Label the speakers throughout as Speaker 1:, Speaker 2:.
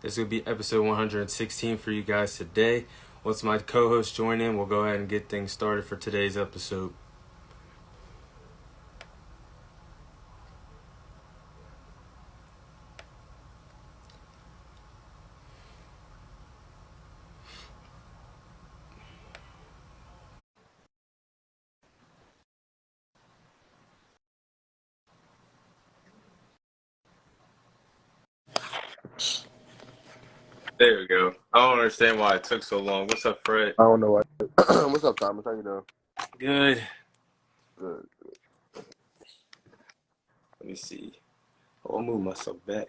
Speaker 1: This will be episode 116 for you guys today. Once my co-hosts join in, we'll go ahead and get things started for today's episode. There we go. I don't understand why it took so long. What's up, Fred?
Speaker 2: I don't know what. What's up, Thomas? How you doing?
Speaker 1: Good.
Speaker 2: Good.
Speaker 1: Let me see. I'll move myself back.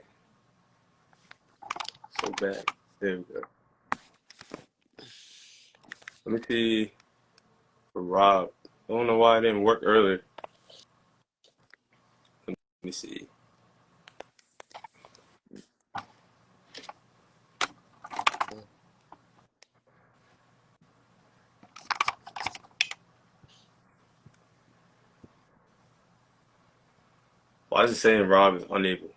Speaker 1: So back. There we go. Let me see for Rob. I don't know why it didn't work earlier. Let me see. Why is it saying Rob is unable?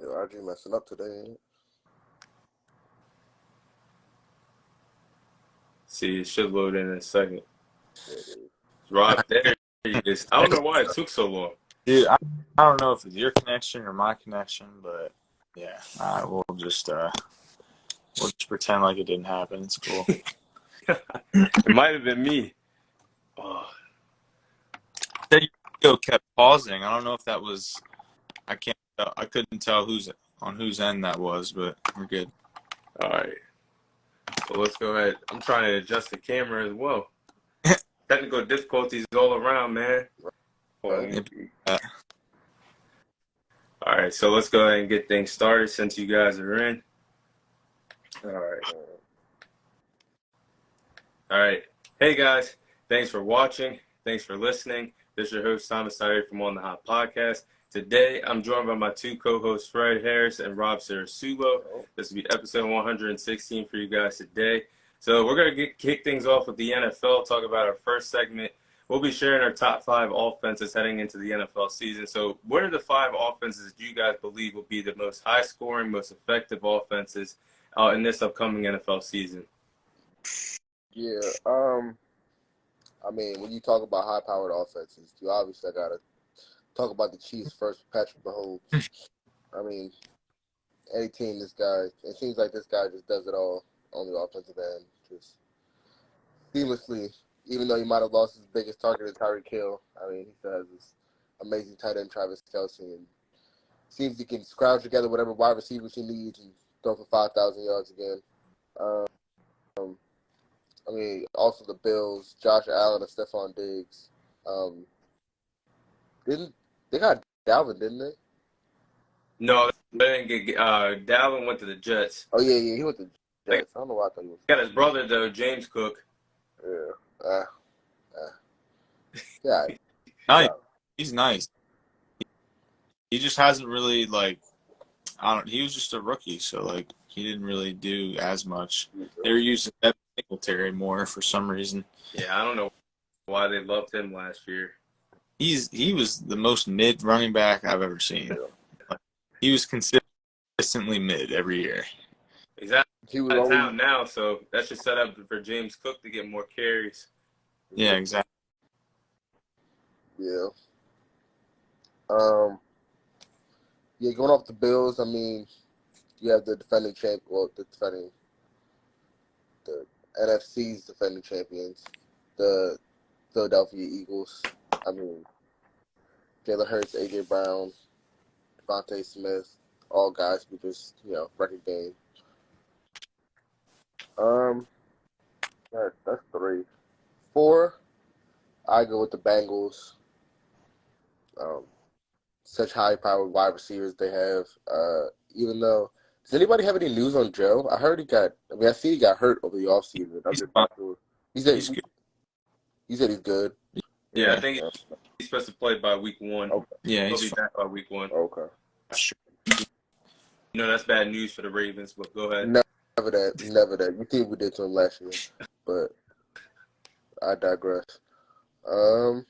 Speaker 2: Yo, RG messing up today, ain't it?
Speaker 1: See, it should load in a second.
Speaker 2: Yeah, it is.
Speaker 1: Rob, there he is. I don't know why it took so long.
Speaker 3: Dude, I don't know if it's your connection or my connection, but yeah, we'll just pretend like it didn't happen. It's cool.
Speaker 1: It might have been me. Oh.
Speaker 3: That video kept pausing. I don't know if that was. I couldn't tell whose end that was, but we're good.
Speaker 1: All right. So let's go ahead. I'm trying to adjust the camera as well. Technical difficulties all around, man.
Speaker 2: Right.
Speaker 1: All right, so let's go ahead and get things started since you guys are in. All right. Hey, guys. Thanks for watching. Thanks for listening. This is your host, Thomas Tyler from On the Hop podcast. Today, I'm joined by my two co-hosts, Fred Harris and Rob Cerasuolo. This will be episode 116 for you guys today. So we're going to kick things off with the NFL, talk about our first segment. We'll be sharing our top 5 offenses heading into the NFL season. So what are the 5 offenses that you guys believe will be the most high-scoring, most effective offenses in this upcoming NFL season?
Speaker 2: Yeah. I mean, when you talk about high-powered offenses, you obviously got to talk about the Chiefs first, Patrick Mahomes. I mean, any team, it seems like this guy just does it all on the offensive end, just seamlessly. Even though he might have lost his biggest target in Tyreek Hill, I mean, he still has this amazing tight end, Travis Kelce, and seems he can scrounge together whatever wide receivers he needs and throw for 5,000 yards again. I mean, also the Bills, Josh Allen and Stephon Diggs. They got Dalvin, didn't they?
Speaker 1: No, they didn't get Dalvin went to the Jets.
Speaker 2: Oh, yeah, he went to the Jets. I don't know why I thought he was.
Speaker 1: Got his brother, though, James Cook.
Speaker 2: Yeah. Yeah.
Speaker 3: Nice. He's nice. He just hasn't really, he was just a rookie, so, he didn't really do as much. They were using that Singletary more for some reason.
Speaker 1: Yeah, I don't know why they loved him last year.
Speaker 3: He was the most mid running back I've ever seen. He was consistently mid every year.
Speaker 1: Exactly.
Speaker 2: He was
Speaker 1: out of town now, so that should set up for James Cook to get more carries.
Speaker 3: Yeah, exactly.
Speaker 2: Yeah. Yeah, going off the Bills, I mean, you have the NFC's defending champions, the Philadelphia Eagles. I mean, Jalen Hurts, A.J. Brown, Devontae Smith, all guys who just, record game. That's 3. 4, I go with the Bengals. Such high-powered wide receivers they have. Even though, does anybody have any news on Joe? I heard I see he got hurt over the offseason. He said he's good. He said he's good.
Speaker 1: Yeah, I think he's supposed to play by week 1.
Speaker 2: Okay.
Speaker 3: Yeah,
Speaker 1: he'll be back by week 1.
Speaker 2: Okay.
Speaker 3: Sure.
Speaker 1: That's bad news for the Ravens, but go ahead.
Speaker 2: Never that. You think we did to him last year, but I digress. And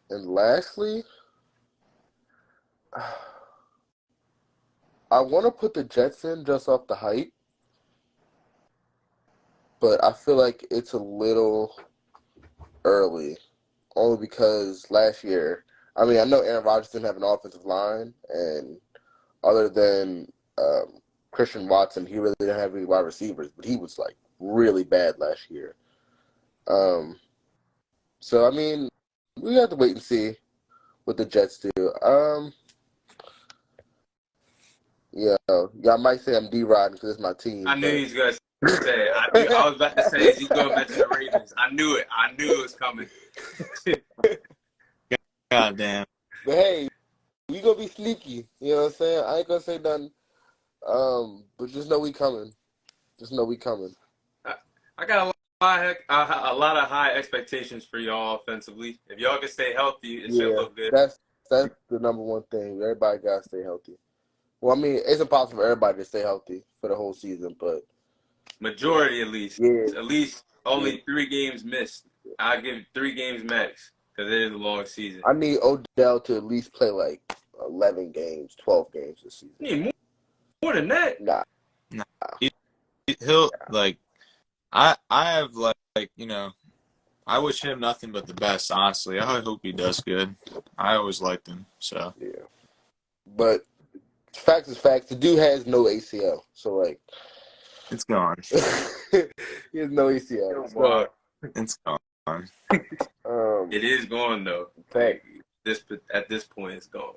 Speaker 2: lastly, I want to put the Jets in just off the hype, but I feel like it's a little early, only because last year, I mean, I know Aaron Rodgers didn't have an offensive line, and other than Christian Watson, he really didn't have any wide receivers, but he was like really bad last year. So I mean, we have to wait and see what the Jets do. Yeah, y'all might say I'm D-Rod because it's my team,
Speaker 1: I knew
Speaker 2: but
Speaker 1: he was gonna say it. I was about to say, is he gonna mention the Ravens? I knew it. I knew it was coming.
Speaker 3: God damn.
Speaker 2: but hey, we gonna be sneaky. You know what I'm saying? I ain't gonna say nothing. But just know we coming. Just know we coming.
Speaker 1: I got a lot of high expectations for y'all offensively. If y'all can stay healthy, it should
Speaker 2: Yeah,
Speaker 1: look good.
Speaker 2: that's the number one thing. Everybody gotta stay healthy. Well, I mean, it's impossible for everybody to stay healthy for the whole season, but
Speaker 1: Majority, at least.
Speaker 2: yeah,
Speaker 1: At least
Speaker 2: yeah.
Speaker 1: only 3 games missed. I give 3 games max because it is a long season.
Speaker 2: I need Odell to at least play like 11 games, 12 games this season.
Speaker 1: You need more than that.
Speaker 2: Nah.
Speaker 3: No. He'll like. I have like you know. I wish him nothing but the best. Honestly, I hope he does good. I always liked him. So
Speaker 2: Yeah. But facts is facts. The dude has no ACL, so like
Speaker 3: it's gone.
Speaker 2: he has no ACL. So,
Speaker 3: It's gone.
Speaker 1: It is gone though.
Speaker 2: Fact.
Speaker 1: At this point, it's gone.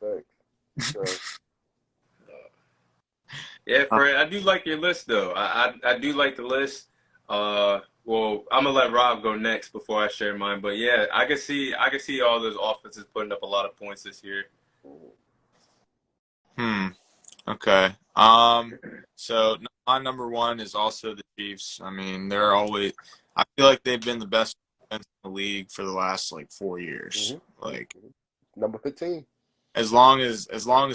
Speaker 2: Facts. So,
Speaker 1: Yeah, Fred, I do like your list though. I do like the list. Well, I'm gonna let Rob go next before I share mine. But yeah, I can see all those offenses putting up a lot of points this year.
Speaker 3: Okay. So my number one is also the Chiefs. I mean, they're always. I feel like they've been the best defense in the league for the last like 4 years. Like
Speaker 2: number 15.
Speaker 3: as long as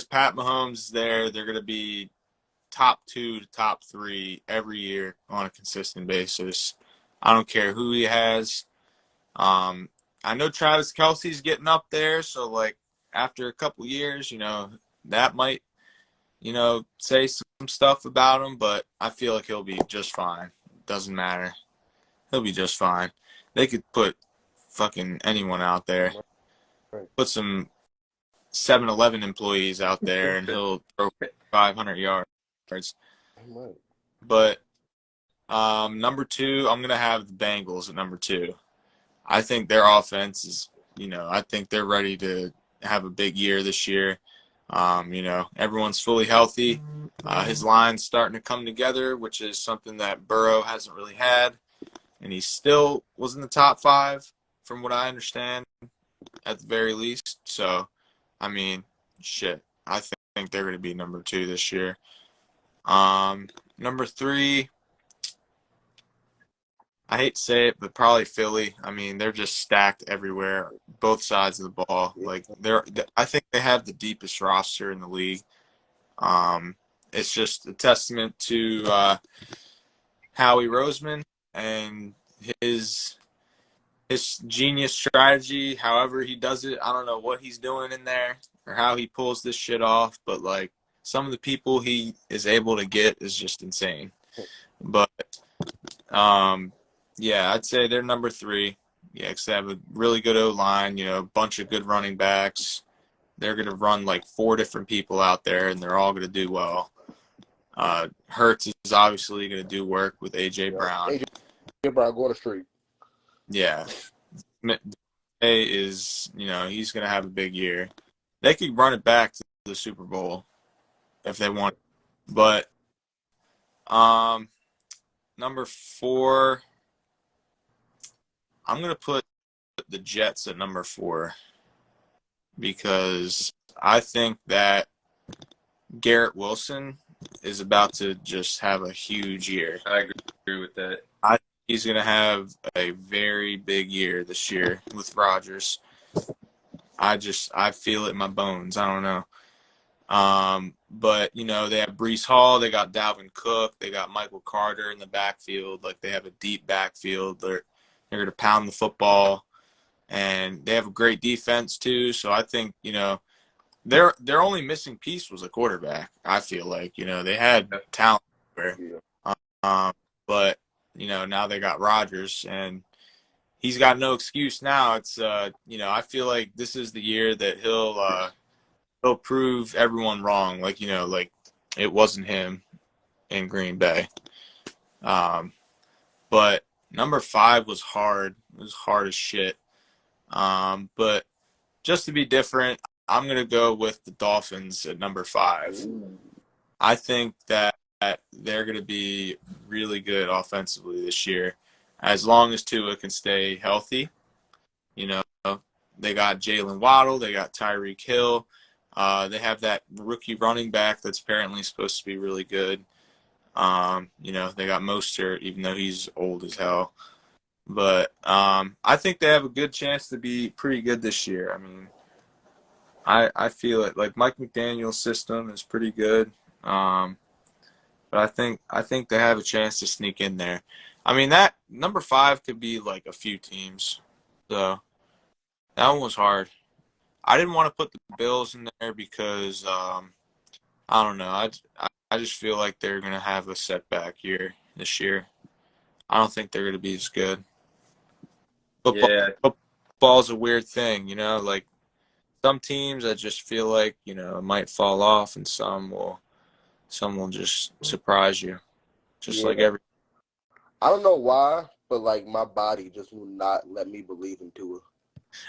Speaker 3: Pat Mahomes is there, they're gonna be top 2 to top 3 every year on a consistent basis. I don't care who he has. I know Travis Kelce's getting up there, so like after a couple years, that might, say some stuff about him, but I feel like he'll be just fine. Doesn't matter. He'll be just fine. They could put fucking anyone out there. Put some 7-Eleven employees out there, and he'll throw 500 yards. But number 2, I'm going to have the Bengals at number 2. I think their offense is, I think they're ready to have a big year this year. Everyone's fully healthy. His line's starting to come together, which is something that Burrow hasn't really had. And he still was in the top 5, from what I understand, at the very least. So, I mean, shit. I think they're going to be number 2 this year. Number 3, I hate to say it, but probably Philly. I mean, they're just stacked everywhere, both sides of the ball. Like I think they have the deepest roster in the league. It's just a testament to Howie Roseman and his genius strategy. However he does it, I don't know what he's doing in there or how he pulls this shit off. But like some of the people he is able to get is just insane. But yeah, I'd say they're number 3. Yeah, because they have a really good O-line, a bunch of good running backs. They're going to run like 4 different people out there, and they're all going to do well. Hurts is obviously going to do work with A.J. Brown.
Speaker 2: A.J. Brown going to street.
Speaker 3: Yeah. Is, he's going to have a big year. They could run it back to the Super Bowl if they want. But number 4, I'm going to put the Jets at number 4 because I think that Garrett Wilson is about to just have a huge year.
Speaker 1: I agree with that.
Speaker 3: I think he's going to have a very big year this year with Rodgers. I feel it in my bones. I don't know. But, they have Breece Hall. They got Dalvin Cook. They got Michael Carter in the backfield. Like, they have a deep backfield. They're going to pound the football. And they have a great defense, too. So I think, their only missing piece was a quarterback. I feel like they had talent there, but now they got Rodgers, and he's got no excuse now. It's I feel like this is the year that he'll prove everyone wrong. Like it wasn't him in Green Bay. But number 5 was hard. It was hard as shit. But just to be different, I'm going to go with the Dolphins at number 5. I think that they're going to be really good offensively this year, as long as Tua can stay healthy. They got Jalen Waddle, they got Tyreek Hill, they have that rookie running back that's apparently supposed to be really good. They got Mostert, even though he's old as hell. But I think they have a good chance to be pretty good this year. I mean, I feel it. Like Mike McDaniel's system is pretty good. But I think they have a chance to sneak in there. I mean, that number 5 could be like a few teams. So that one was hard. I didn't want to put the Bills in there because I don't know. I just feel like they're gonna have a setback year this year. I don't think they're gonna be as good. Football's a weird thing, like some teams I just feel like, it might fall off, and some will just surprise you. Just like every
Speaker 2: I don't know why, but like my body just will not let me believe in Tua.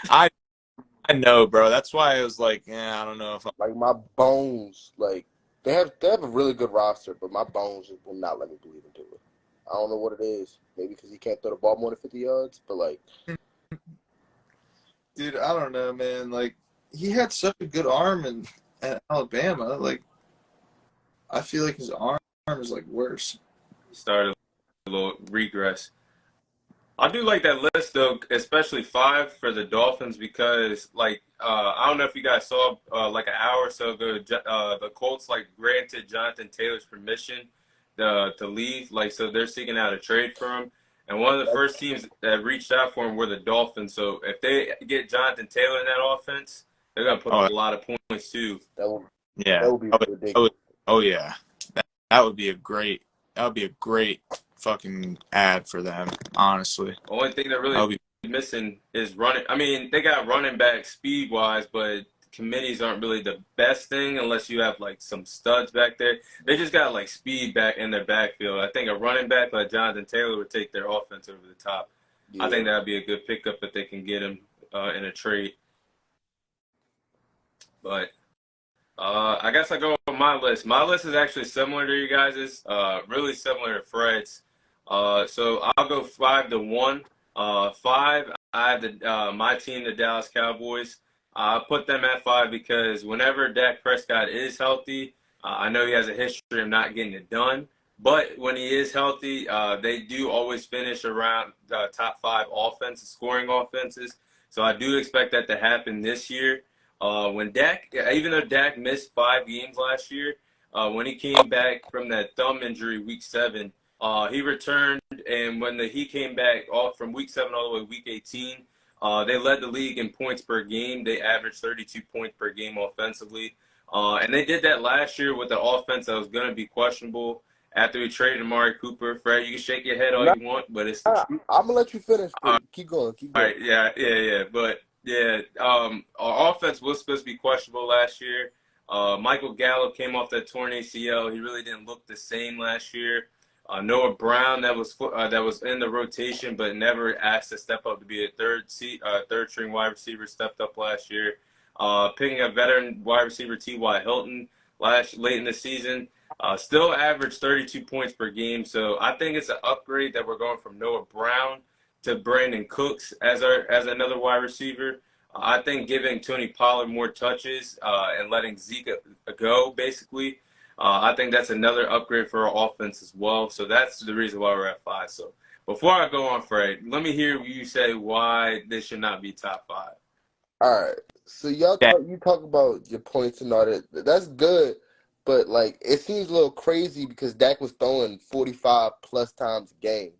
Speaker 3: I know, bro. That's why I was like, I don't know if
Speaker 2: like my bones, like they have a really good roster, but my bones just will not let me believe in Tua. I don't know what it is. Maybe because he can't throw the ball more than 50 yards, but like,
Speaker 3: dude, I don't know, man. Like he had such a good arm at Alabama. Like I feel like his arm is like worse.
Speaker 1: Started a little regress. I do like that list though, especially 5 for the Dolphins because, like, I don't know if you guys saw like an hour or so ago, the Colts like granted Jonathan Taylor's permission to leave, like, so they're seeking out a trade for him. And one of the first teams that reached out for him were the Dolphins. So if they get Jonathan Taylor in that offense, they're gonna put up a lot of points too.
Speaker 2: that would be ridiculous.
Speaker 3: Yeah, that would be a great fucking ad for them, honestly.
Speaker 1: The only thing that really missing is running. I mean, they got running back speed wise, but committees aren't really the best thing unless you have like some studs back there. They just got like speed back in their backfield. I think a running back like Jonathan Taylor would take their offense over the top. Yeah. I think that would be a good pickup if they can get him in a trade. But I guess I go on my list. My list is actually similar to you guys's, really similar to Fred's. So I'll go 5-1. 5, I have my team, the Dallas Cowboys. I put them at 5 because whenever Dak Prescott is healthy, I know he has a history of not getting it done. But when he is healthy, they do always finish around top 5 offenses, scoring offenses. So I do expect that to happen this year. When Dak, even though Dak missed 5 games last year, when he came back from that thumb injury week 7, he returned, and when he came back from week 7 all the way to week 18, they led the league in points per game. They averaged 32 points per game offensively. And they did that last year with the offense that was going to be questionable after we traded Amari Cooper. Fred, you can shake your head all you want, but it's the truth.
Speaker 2: I'm going to let you finish. Keep going.
Speaker 1: All right, yeah. But, yeah, our offense was supposed to be questionable last year. Michael Gallup came off that torn ACL. He really didn't look the same last year. Noah Brown, that was in the rotation, but never asked to step up to be a third string wide receiver, stepped up last year. Picking a veteran wide receiver, T.Y. Hilton, late in the season, still averaged 32 points per game. So I think it's an upgrade that we're going from Noah Brown to Brandon Cooks as another wide receiver. I think giving Tony Pollard more touches and letting Zeke go, basically, I think that's another upgrade for our offense as well. So that's the reason why we're at 5. So before I go on, Fred, let me hear you say why they should not be top 5.
Speaker 2: All right. So you talk about your points and all that. That's good, but like it seems a little crazy because Dak was throwing 45 plus times a game.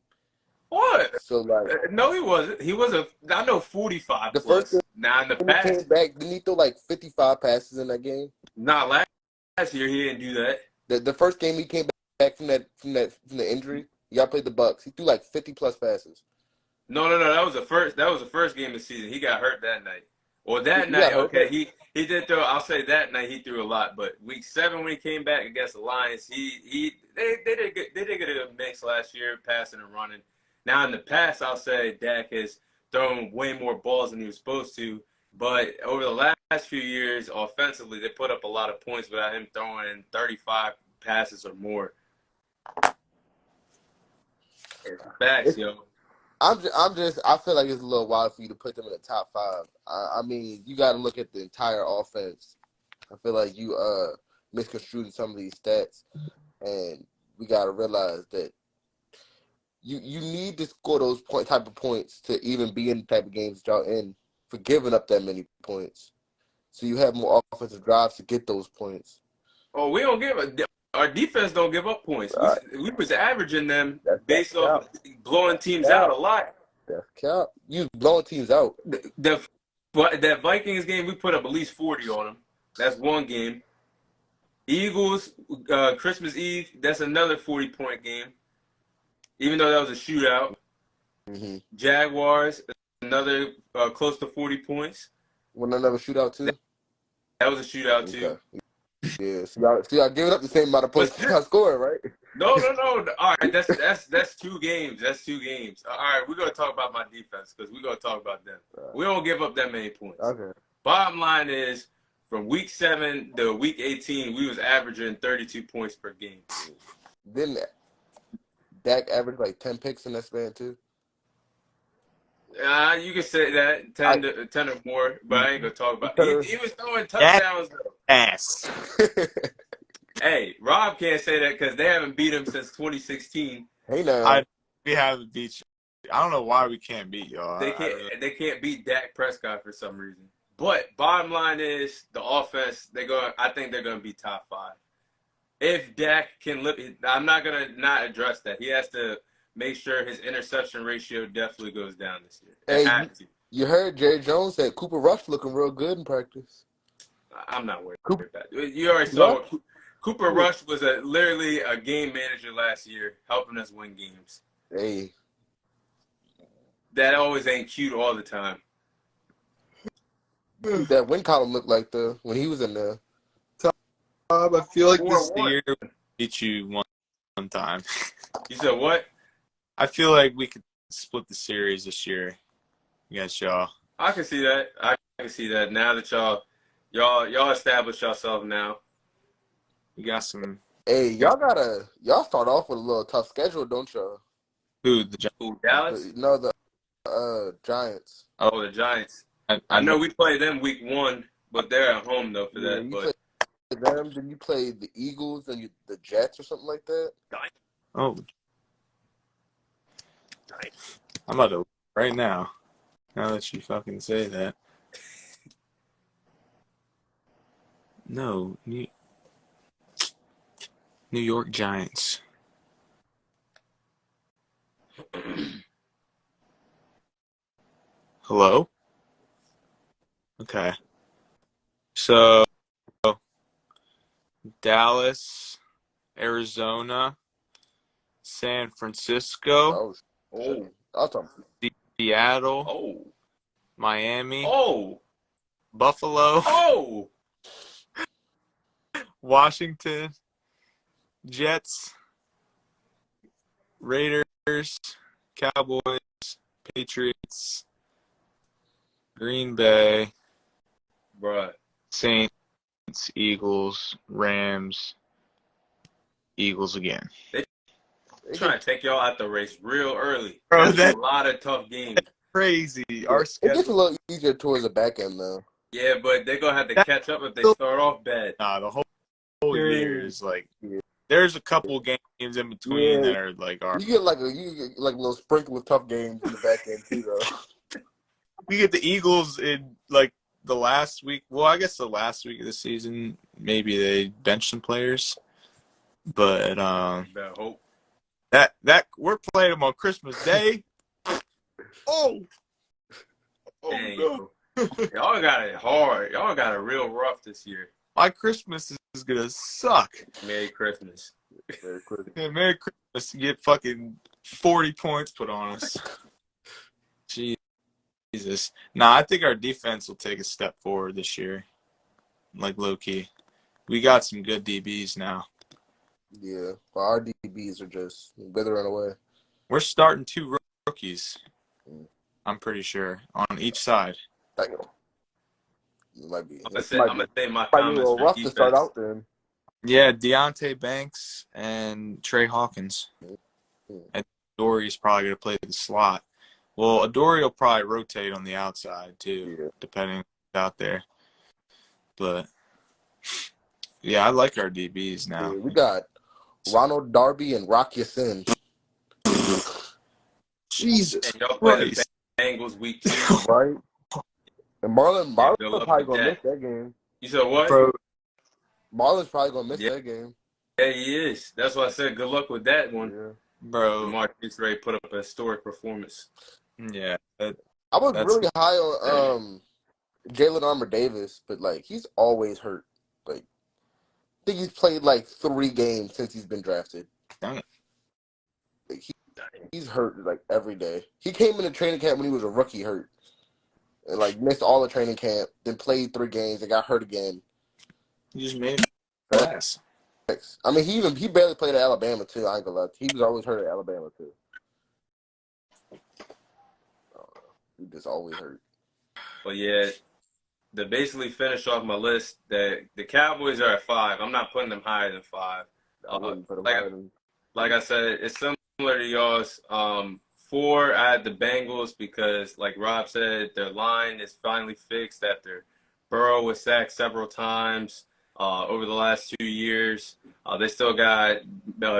Speaker 1: What?
Speaker 2: So like,
Speaker 1: no, he wasn't. He was I know 45
Speaker 2: the
Speaker 1: plus. Now in the
Speaker 2: When he came
Speaker 1: past,
Speaker 2: back, didn't he throw like 55 passes in that game?
Speaker 1: not last year, he didn't do that.
Speaker 2: The first game he came back from the injury, y'all played the Bucks. He threw like 50+ passes.
Speaker 1: No. That was the first. That was the first game of the season. He got hurt that night. Or that
Speaker 2: He got
Speaker 1: night,
Speaker 2: hurt.
Speaker 1: okay. He did throw. I'll say that night he threw a lot. But week 7 when he came back against the Lions, they did get a mix last year, passing and running. Now in the past, I'll say Dak has thrown way more balls than he was supposed to. But over the last few years, offensively, they put up a lot of points without him throwing 35 passes or more. Facts, yo.
Speaker 2: I feel like it's a little wild for you to put them in the top 5. I mean, you got to look at the entire offense. I feel like you misconstrued some of these stats, and we got to realize that you need to score those type of points to even be in the type of games that y'all in for giving up that many points. So you have more offensive drives to get those points.
Speaker 1: Oh, we don't give our defense don't give up points. We was averaging them based off blowing teams out a lot.
Speaker 2: That's cap. You blowing teams out.
Speaker 1: That Vikings game, we put up at least 40 on them. That's one game. Eagles, Christmas Eve, that's another 40-point game. Even though that was a shootout.
Speaker 2: Mm-hmm.
Speaker 1: Jaguars, another close to 40 points.
Speaker 2: Wasn't another shootout too?
Speaker 1: That was a shootout too.
Speaker 2: Yeah, so y'all giving up the same amount of points y'all scoring, right?
Speaker 1: No. All right, that's 2 games. That's 2 games. All right, we're gonna talk about my defense because we're gonna talk about them. We don't give up that many points.
Speaker 2: Okay.
Speaker 1: Bottom line is, from week 7 to week 18, we was averaging 32 points per game.
Speaker 2: Didn't Dak average like 10 picks in that span too?
Speaker 1: You can say that 10 or more, but I ain't gonna talk about it. He was throwing touchdowns though.
Speaker 3: Ass.
Speaker 1: Hey, Rob can't say that because they haven't beat him since 2016.
Speaker 2: Hey now.
Speaker 3: We haven't beat you. I don't know why we can't beat y'all.
Speaker 1: They can't beat Dak Prescott for some reason. But bottom line is the offense. I think they're gonna be top 5. If Dak can I'm not gonna not address that. He has to make sure his interception ratio definitely goes down this year.
Speaker 2: Hey, you heard Jerry Jones said Cooper Rush looking real good in practice.
Speaker 1: I'm not worried about that. You already saw Cooper Rush was literally a game manager last year, helping us win games.
Speaker 2: Hey.
Speaker 1: That always ain't cute all the time.
Speaker 2: That win column looked like when he was in there.
Speaker 3: I feel like this year we beat you one time.
Speaker 1: You said what?
Speaker 3: I feel like we could split the series this year against y'all.
Speaker 1: I can see that. I can see that. Now that y'all established yourself now.
Speaker 3: We got some.
Speaker 2: Hey, y'all start off with a little tough schedule, don't y'all?
Speaker 3: Who,
Speaker 1: Dallas?
Speaker 2: No, the Giants.
Speaker 1: Oh, the Giants. I know we played them week 1, but they're at home though for that. But
Speaker 2: them, then you play the Eagles and the Jets or something like that.
Speaker 3: Oh, I'm about to right now. Now that you fucking say that. No, New York Giants. Hello? Okay. So, Dallas, Arizona, San Francisco, Seattle, Miami, Buffalo, Washington, Jets, Raiders, Cowboys, Patriots, Green Bay, Saints, Eagles, Rams, Eagles again.
Speaker 1: They're trying to take y'all out the race real early.
Speaker 3: Bro,
Speaker 1: that's a lot of tough games.
Speaker 3: Crazy.
Speaker 2: It gets a little easier towards the back end, though.
Speaker 1: Yeah, but they're going to have to catch up if they start off bad.
Speaker 3: Nah, the whole year is like there's a couple games in between that are like
Speaker 2: you get like a little sprinkle of tough games in the back end too, though.
Speaker 3: We get the Eagles in like the last week. Well, I guess the last week of the season, maybe they bench some players, but that we're playing them on Christmas Day. Oh
Speaker 1: no! Y'all got it hard. Y'all got it real rough this year.
Speaker 3: My Christmas is gonna suck.
Speaker 1: Merry Christmas.
Speaker 2: Very quick.
Speaker 3: Yeah, Merry Christmas. You get fucking 40 points put on us. Jesus. Nah, I think our defense will take a step forward this year. Like low key. We got some good DBs now.
Speaker 2: Yeah, but our DBs are just withering away.
Speaker 3: We're starting 2 rookies.
Speaker 2: Mm.
Speaker 3: I'm pretty sure on each side.
Speaker 2: Damn. It might be.
Speaker 1: I'm
Speaker 2: It
Speaker 1: gonna say my
Speaker 2: might be a
Speaker 1: comments
Speaker 2: little
Speaker 1: for
Speaker 2: rough to start
Speaker 1: defense.
Speaker 2: out then.
Speaker 3: Yeah, Deontay Banks and Trey Hawkins.
Speaker 2: Mm.
Speaker 3: And Dory's probably gonna play the slot. Well, Adoree will probably rotate on the outside too,
Speaker 2: Yeah.
Speaker 3: depending on who's out there. But yeah, I like our DBs now.
Speaker 2: Yeah, we got Ronald Darby and Rock Ya-Sin.
Speaker 3: Jesus
Speaker 1: And y'all play the
Speaker 3: Christ.
Speaker 1: Bengals week 2.
Speaker 2: Right? And Marlon
Speaker 1: Yeah, good luck
Speaker 2: probably
Speaker 1: with
Speaker 2: gonna
Speaker 1: that.
Speaker 2: miss that game.
Speaker 1: You said what?
Speaker 3: Bro,
Speaker 2: Marlon's probably gonna miss
Speaker 1: Yeah.
Speaker 2: that game.
Speaker 1: Yeah, he is. That's why I said good luck with that one.
Speaker 2: Yeah.
Speaker 3: bro.
Speaker 1: Lamar Chase ready put up a historic performance.
Speaker 3: Yeah,
Speaker 2: I was
Speaker 3: that's
Speaker 2: really high on Jalen Armour Davis, but like he's always hurt. Like I think he's played like 3 games since he's been drafted.
Speaker 3: dang it.
Speaker 2: Like, he's hurt like every day. He came into training camp when he was a rookie hurt. And like missed all the training camp, then played 3 games and got hurt again.
Speaker 3: You just made it pass.
Speaker 2: I mean, he barely played at Alabama too. I ain't gonna lie. He was always hurt at Alabama too. He just always hurt.
Speaker 1: But yeah, to basically finish off my list, the Cowboys are at 5. I'm not putting them higher than 5.
Speaker 2: I wouldn't put him
Speaker 1: Like
Speaker 2: higher than.
Speaker 1: like I said, it's similar to y'all's. 4, I had the Bengals because, like Rob said, their line is finally fixed after Burrow was sacked several times over the last 2 years. They still got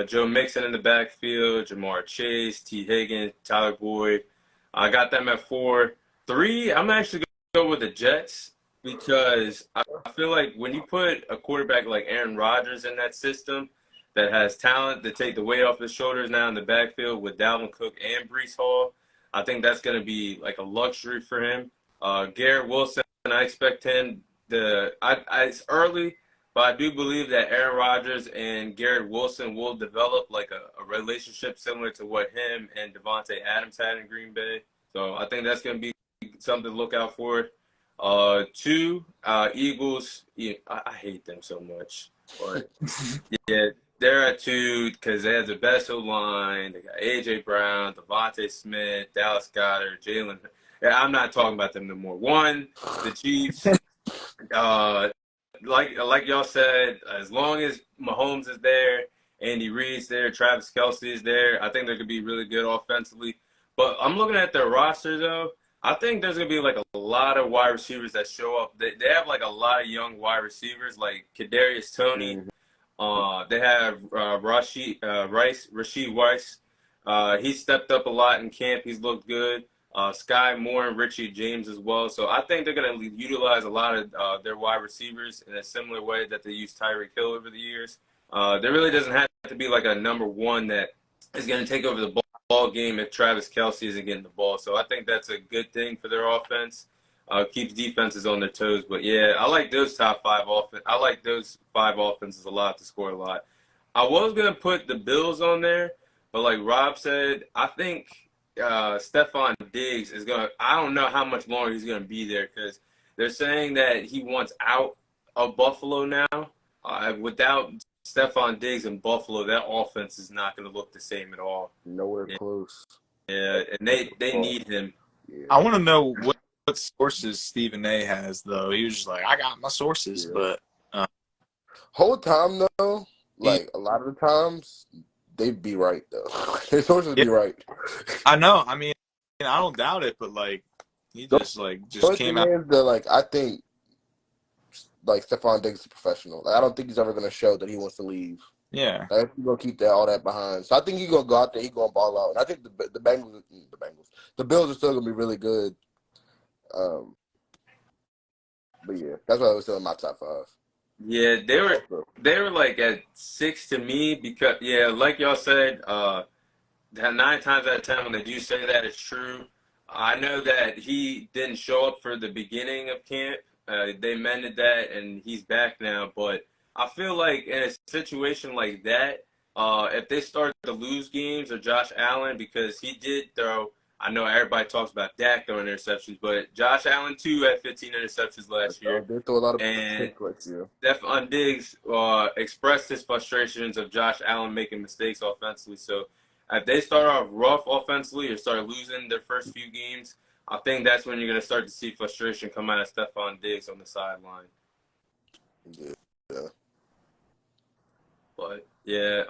Speaker 1: Joe Mixon in the backfield, Jamar Chase, T. Higgins, Tyler Boyd. I got them at 4. 3, I'm actually going to go with the Jets because I feel like when you put a quarterback like Aaron Rodgers in that system, that has talent to take the weight off his shoulders now in the backfield with Dalvin Cook and Breece Hall. I think that's going to be like a luxury for him. Garrett Wilson, I expect him it's early, but I do believe that Aaron Rodgers and Garrett Wilson will develop like a relationship similar to what him and Devontae Adams had in Green Bay. So I think that's going to be something to look out for. 2, Eagles. Yeah, I hate them so much. But yeah, they're at 2 because they have the best O-line. They got A.J. Brown, Devontae Smith, Dallas Goedert, Jalen. Yeah, I'm not talking about them no more. 1, the Chiefs. Like y'all said, as long as Mahomes is there, Andy Reid's there, Travis Kelce is there, I think they could be really good offensively. But I'm looking at their roster, though. I think there's going to be like a lot of wide receivers that show up. They have like a lot of young wide receivers like Kadarius Toney. They have Rashid Weiss. He stepped up a lot in camp. He's looked good. Sky Moore and Richie James as well. So I think they're going to utilize a lot of their wide receivers in a similar way that they used Tyreek Hill over the years. There really doesn't have to be like a number 1 that is going to take over the ball game if Travis Kelce isn't getting the ball. So I think that's a good thing for their offense. Keeps defenses on their toes. But yeah, I like those top 5 offense. I like those 5 offenses a lot to score a lot. I was gonna put the Bills on there, but like Rob said, I think Stephon Diggs is gonna. I don't know how much longer he's gonna be there because they're saying that he wants out of Buffalo now. Without Stephon Diggs in Buffalo, that offense is not gonna look the same at all.
Speaker 2: Nowhere close.
Speaker 1: Yeah, and they need him.
Speaker 2: Yeah.
Speaker 3: I want to know what sources Stephen A has though. He was just like, I got my sources, but
Speaker 2: whole time though, like a lot of the times, they'd be right though. Their sources be right.
Speaker 3: I know. I mean, I don't doubt it, but like he just came out.
Speaker 2: Is I think like Stephon Diggs is a professional. Like, I don't think he's ever gonna show that he wants to leave.
Speaker 3: Yeah.
Speaker 2: Like, he's gonna keep all that behind. So I think he's gonna go out there. He's gonna ball out. And I think the Bills are still gonna be really good. But yeah, that's why I was still in my top 5.
Speaker 1: Yeah, they were like at 6 to me because like y'all said, that 9 times out of 10 when they do say that, it's true. I know that he didn't show up for the beginning of camp. They mended that, and he's back now. But I feel like in a situation like that, if they start to lose games or Josh Allen, because he did throw, I know everybody talks about Dak throwing interceptions, but Josh Allen too had 15 interceptions last year.
Speaker 2: They throw a lot of
Speaker 1: And
Speaker 2: picks like you.
Speaker 1: Stephon Diggs expressed his frustrations of Josh Allen making mistakes offensively. So if they start off rough offensively or start losing their first few games, I think that's when you're going to start to see frustration come out of Stephon Diggs on the sideline.
Speaker 2: Yeah.
Speaker 1: But yeah,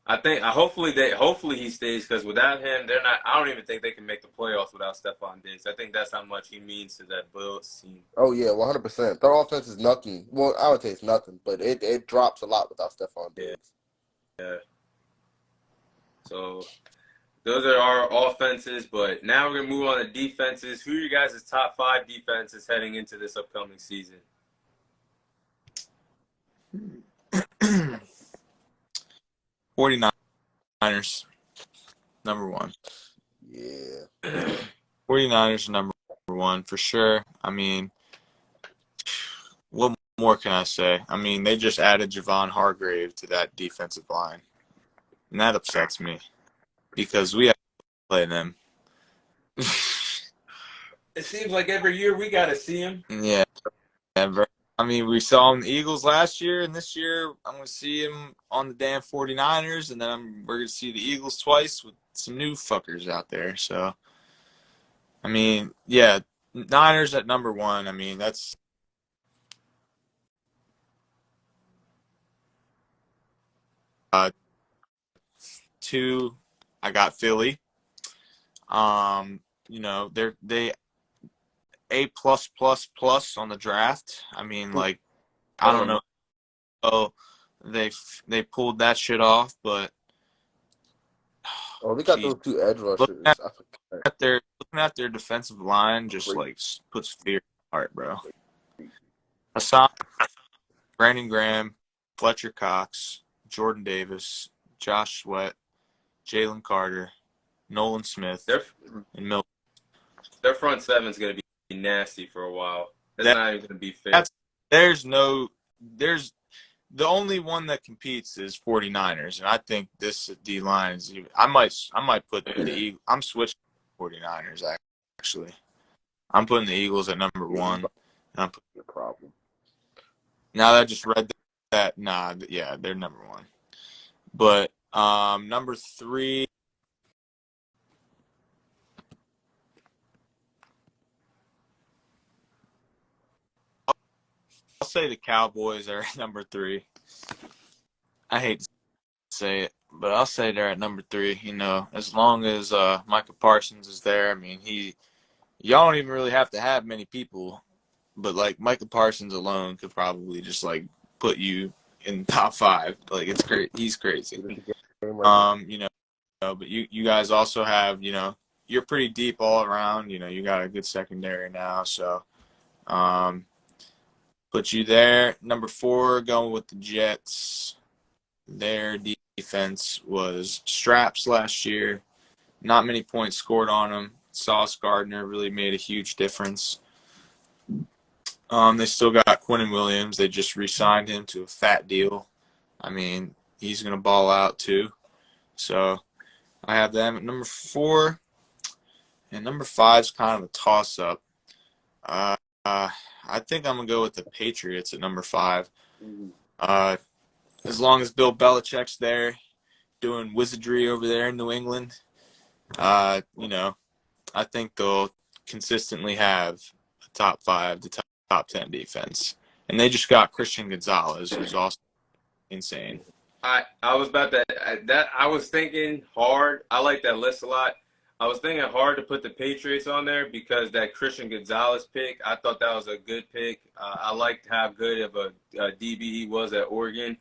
Speaker 1: I think hopefully he stays, because without him, they're not. I don't even think they can make the playoffs without Stephon Diggs. I think that's how much he means to that Bills team.
Speaker 2: Oh yeah, 100%. Their offense is nothing. Well, I would say it's nothing, but it drops a lot without Stephon Diggs.
Speaker 1: Yeah. So those are our offenses, but now we're going to move on to defenses. Who are you guys' top 5 defenses heading into this upcoming season?
Speaker 3: 49ers, number 1.
Speaker 2: Yeah.
Speaker 3: 49ers are number 1 for sure. I mean, what more can I say? I mean, they just added Javon Hargrave to that defensive line, and that upsets me because we have to play them.
Speaker 1: It seems like every year we got to see him.
Speaker 3: Yeah. I mean, we saw him the Eagles last year, and this year I'm going to see him on the damn 49ers, and then we're going to see the Eagles twice with some new fuckers out there. So, I mean, yeah, Niners at number 1. I mean, that's – 2, I got Philly. You know, they A+++ on the draft. I mean, like, I don't know. Oh, they pulled that shit off, but
Speaker 2: Oh, they got those 2 edge rushers.
Speaker 3: looking at their defensive line just like puts fear in my heart, bro. Hassan, Brandon Graham, Fletcher Cox, Jordan Davis, Josh Sweat, Jalen Carter, Nolan Smith, and Milton.
Speaker 1: Their front seven's going to be nasty for a while. It's not even going to be fair.
Speaker 3: There's the only one that competes is 49ers, and I think this D-line is – I might put the Eagles – I'm switching to 49ers, actually. I'm putting the Eagles at number 1. And I'm putting
Speaker 2: the problem.
Speaker 3: Now that I just read that, yeah, they're number 1. But number 3 – I'll say the Cowboys are at number 3. I hate to say it, but I'll say they're at number 3. You know, as long as Micah Parsons is there, I mean, y'all don't even really have to have many people, but like Micah Parsons alone could probably just like put you in the top 5. Like, it's great. He's crazy. You know, but you guys also have, you know, you're pretty deep all around. You know, you got a good secondary now, so put you there. Number 4, going with the Jets. Their defense was straps last year. Not many points scored on them. Sauce Gardner really made a huge difference. They still got Quinnen Williams. They just re-signed him to a fat deal. I mean, he's going to ball out too. So I have them at number 4. And number 5 is kind of a toss-up. I think I'm going to go with the Patriots at number 5. As long as Bill Belichick's there doing wizardry over there in New England, you know, I think they'll consistently have a top 5 to top 10 defense. And they just got Christian Gonzalez, who's also insane.
Speaker 1: I was about that I was thinking hard. I like that list a lot. I was thinking hard to put the Patriots on there because that Christian Gonzalez pick, I thought that was a good pick. I liked how good of a DB he was at Oregon.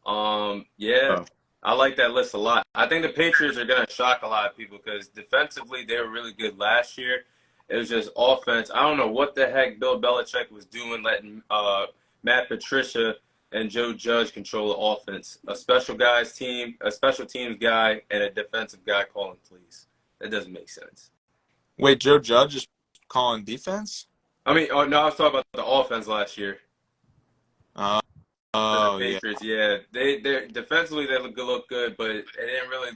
Speaker 1: I like that list a lot. I think the Patriots are going to shock a lot of people because defensively they were really good last year. It was just offense. I don't know what the heck Bill Belichick was doing, letting Matt Patricia and Joe Judge control the offense. A special teams guy, and a defensive guy calling plays. That doesn't make sense.
Speaker 3: Wait, Joe Judge is calling defense?
Speaker 1: I mean, oh no, I was talking about the offense last year
Speaker 3: Uh,
Speaker 1: for the
Speaker 3: oh, yeah.
Speaker 1: Patriots. Yeah, they defensively they look good, but it didn't really.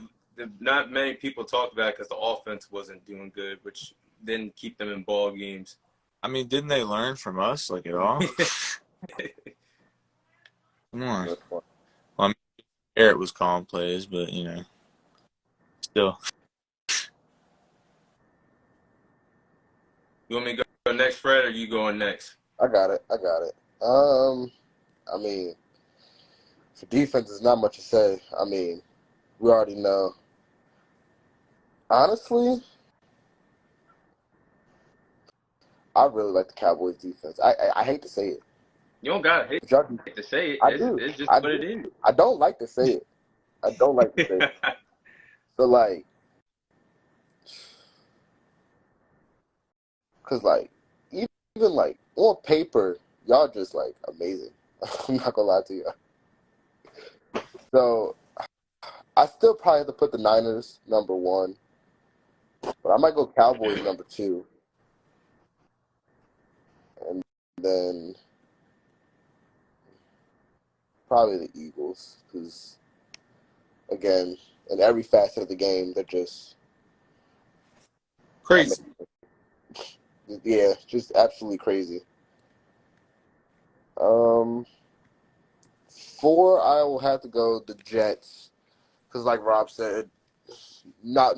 Speaker 1: Not many people talked about it because the offense wasn't doing good, which didn't keep them in ball games.
Speaker 3: I mean, didn't they learn from us, like, at all? Come on.
Speaker 2: That's fun.
Speaker 3: Well, I mean, Garrett was calling plays, but, still.
Speaker 1: You want me to go next, Fred, or you going next?
Speaker 2: I got it. I mean, for defense, there's not much to say. I mean, we already know. Honestly, I really like the Cowboys defense. I hate to say it.
Speaker 1: You don't gotta hate
Speaker 2: But y'all,
Speaker 1: to say it.
Speaker 2: I
Speaker 1: It's,
Speaker 2: do.
Speaker 1: it's just
Speaker 2: I
Speaker 1: what it
Speaker 2: do.
Speaker 1: is.
Speaker 2: I don't like to say it. I don't like to say it. So, like, because, like, even, like, on paper, y'all just, like, amazing. I'm not going to lie to you. So, I still probably have to put the Niners number one, but I might go Cowboys number two. And then probably the Eagles, because, again, in every facet of the game, they're just
Speaker 3: Crazy.
Speaker 2: yeah, just absolutely crazy. Four, I will have to go the Jets, because like Rob said, not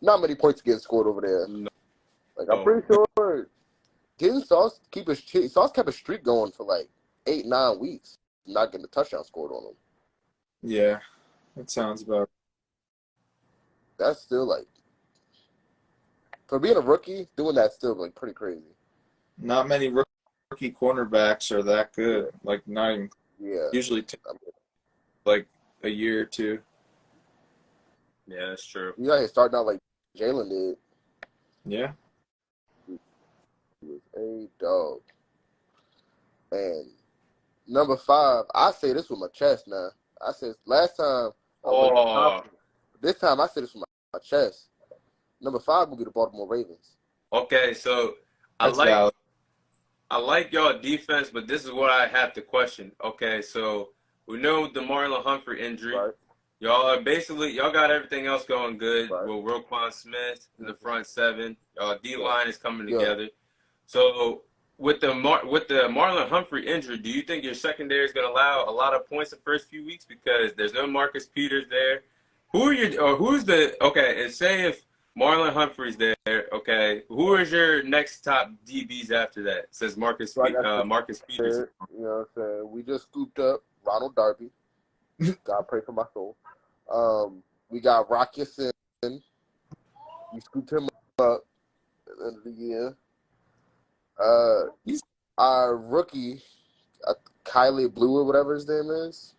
Speaker 2: many points get scored over there.
Speaker 1: No.
Speaker 2: Like I'm pretty sure didn't Sauce kept a streak going for like 8-9 weeks, not getting a touchdown scored on him.
Speaker 3: Yeah, that sounds about.
Speaker 2: That's still like for being a rookie, doing that still like pretty crazy.
Speaker 3: Not many rookie cornerbacks are that good.
Speaker 2: Yeah.
Speaker 3: Like, not even.
Speaker 2: Yeah,
Speaker 3: Usually take, like, a year or two.
Speaker 1: Yeah, that's true.
Speaker 2: you got starting out like Jalen did.
Speaker 3: Yeah.
Speaker 2: He was a dog. And number 5, I say this with my chest now. I said last time I was confident. This time I said this with my chest. Number 5 will be the Baltimore Ravens.
Speaker 1: Okay, so
Speaker 3: That's valid.
Speaker 1: I like y'all defense, but this is what I have to question. Okay, so we know the Marlon Humphrey injury.
Speaker 2: Right.
Speaker 1: Y'all are basically y'all got everything else going good
Speaker 2: Right.
Speaker 1: with Roquan Smith in the front seven. Y'all D line is coming
Speaker 2: Yeah.
Speaker 1: together. So with the Marlon Humphrey injury, do you think your secondary is going to allow a lot of points the first few weeks because there's no Marcus Peters there? Okay? And say if Marlon Humphrey's there, okay, who is your next top DBs after that? Says Marcus Marcus Peters.
Speaker 2: You know what I'm saying? We just scooped up Ronald Darby. God pray for my soul. We got Rock Ya-Sin. We scooped him up at the end of the year. Our rookie, Kylie Blue or whatever his name is.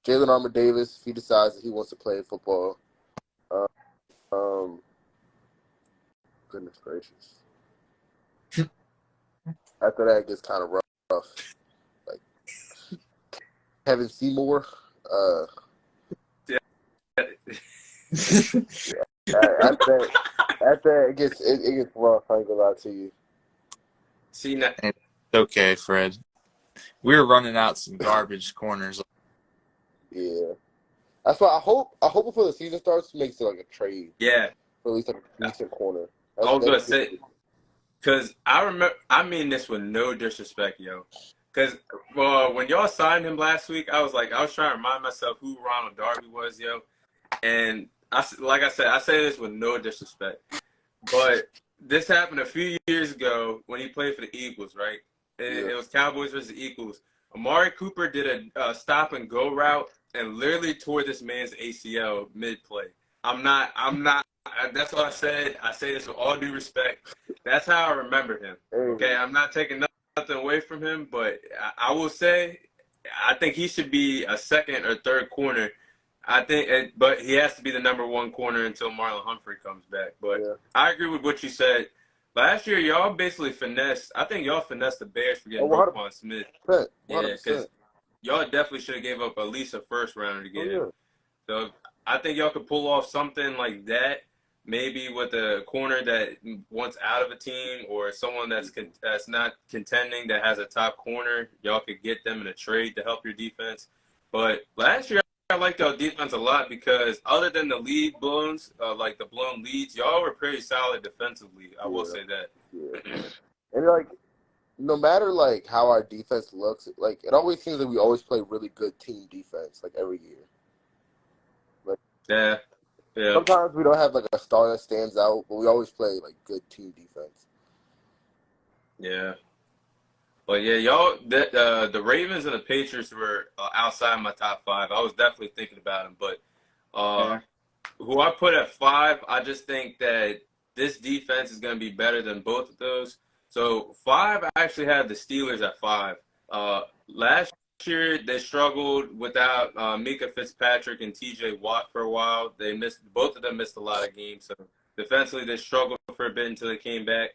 Speaker 2: Jalen Armour Davis, if he decides that he wants to play football. Goodness gracious. After that, it gets kind of rough. Like Kevin Seymour. After that, it gets rough. I ain't gonna lie to you.
Speaker 1: See now.
Speaker 3: It's okay, Fred. We're running out some garbage corners.
Speaker 2: Yeah, that's why I hope before the season starts, makes it like a trade.
Speaker 1: Yeah.
Speaker 2: For at least like a decent corner.
Speaker 1: I was gonna say, because I mean this with no disrespect, yo. Because when y'all signed him last week, I was trying to remind myself who Ronald Darby was, yo. And I say this with no disrespect, but this happened a few years ago when he played for the Eagles, right? It was Cowboys versus Eagles. Amari Cooper did a stop and go route and literally tore this man's ACL mid-play. I'm not. That's what I said. I say this with all due respect. That's how I remember him. Okay, I'm not taking nothing away from him, but I will say I think he should be a second or third corner. But he has to be the number one corner until Marlon Humphrey comes back. But I agree with what you said. Last year, y'all basically finessed. I think y'all finessed the Bears for getting Roquan Smith.
Speaker 2: 100%.
Speaker 1: Yeah, because y'all definitely should have gave up at least a first rounder to get him. So I think y'all could pull off something like that, maybe with a corner that wants out of a team or someone that's not contending that has a top corner. Y'all could get them in a trade to help your defense. But last year, I liked y'all defense a lot because other than the lead blowns, like the blown leads, y'all were pretty solid defensively. I will
Speaker 2: Yeah,
Speaker 1: say that.
Speaker 2: yeah. And like, no matter like how our defense looks, like it always seems like we always play really good team defense, like every year. Like
Speaker 1: Yeah, yeah,
Speaker 2: sometimes we don't have like a star that stands out, but we always play like good team defense.
Speaker 1: yeah. But yeah, the Ravens and the Patriots were outside my top five. I was definitely thinking about them, but uh,
Speaker 3: Yeah.
Speaker 1: who I put at five, I just think that this defense is going to be better than both of those. So five, I actually had the Steelers at five. Last year they struggled without Mika Fitzpatrick and T.J. Watt for a while. Both of them missed a lot of games. So defensively they struggled for a bit until they came back.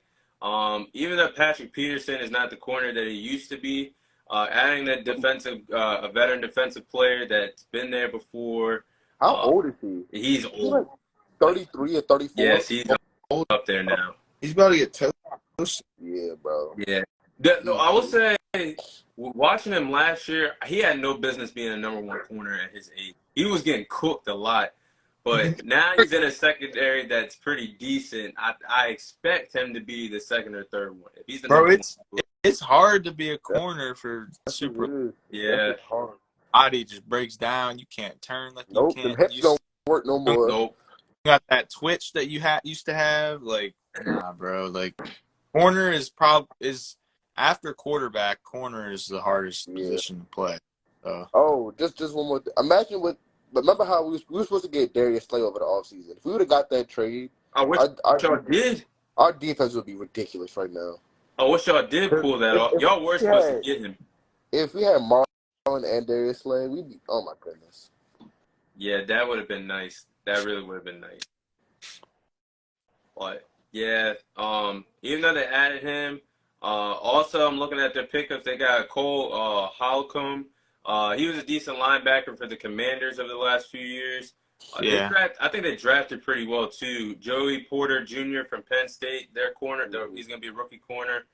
Speaker 1: Even though Patrick Peterson is not the corner that he used to be, adding a veteran defensive player that's been there before.
Speaker 2: How
Speaker 1: Uh,
Speaker 2: old is he?
Speaker 1: he's
Speaker 2: Is he like
Speaker 1: old. Like
Speaker 2: 33 or 34?
Speaker 1: yes, he's
Speaker 3: Old.
Speaker 1: up there now.
Speaker 3: He's about to get toast.
Speaker 2: Yeah, bro.
Speaker 1: Yeah. No, I will say, watching him last year, he had no business being a number one corner at his age. He was getting cooked a lot, but now he's in a secondary that's pretty decent. I expect him to be the second or third one. If he's the
Speaker 3: Bro,
Speaker 1: number
Speaker 3: it's hard to be a corner for
Speaker 2: That's
Speaker 3: super.
Speaker 2: what it is.
Speaker 1: yeah,
Speaker 2: That's hard.
Speaker 3: Body just breaks down. You can't turn like you
Speaker 2: Nope, them
Speaker 3: can't.
Speaker 2: hips don't work no more.
Speaker 1: nope.
Speaker 3: Got that twitch that you used to have. Like, nah, bro. Like, corner is after quarterback. Corner is the hardest position to play. So.
Speaker 2: Oh, just one more thing. Imagine remember how we were supposed to get Darius Slay over the offseason. If we would have got that trade,
Speaker 1: I wish y'all did.
Speaker 2: our defense would be ridiculous right now.
Speaker 1: I wish y'all did pull that off. Y'all were supposed to get him.
Speaker 2: If we had Marlon and Darius Slay, we'd be, oh my goodness.
Speaker 1: Yeah, that would have been nice. That really would have been nice. But yeah, even though they added him, also I'm looking at their pickups. They got Cole Holcomb. He was a decent linebacker for the Commanders over the last few years.
Speaker 3: Yeah.
Speaker 1: I think they drafted pretty well too. Joey Porter Jr. from Penn State, their corner. He's going to be a rookie corner.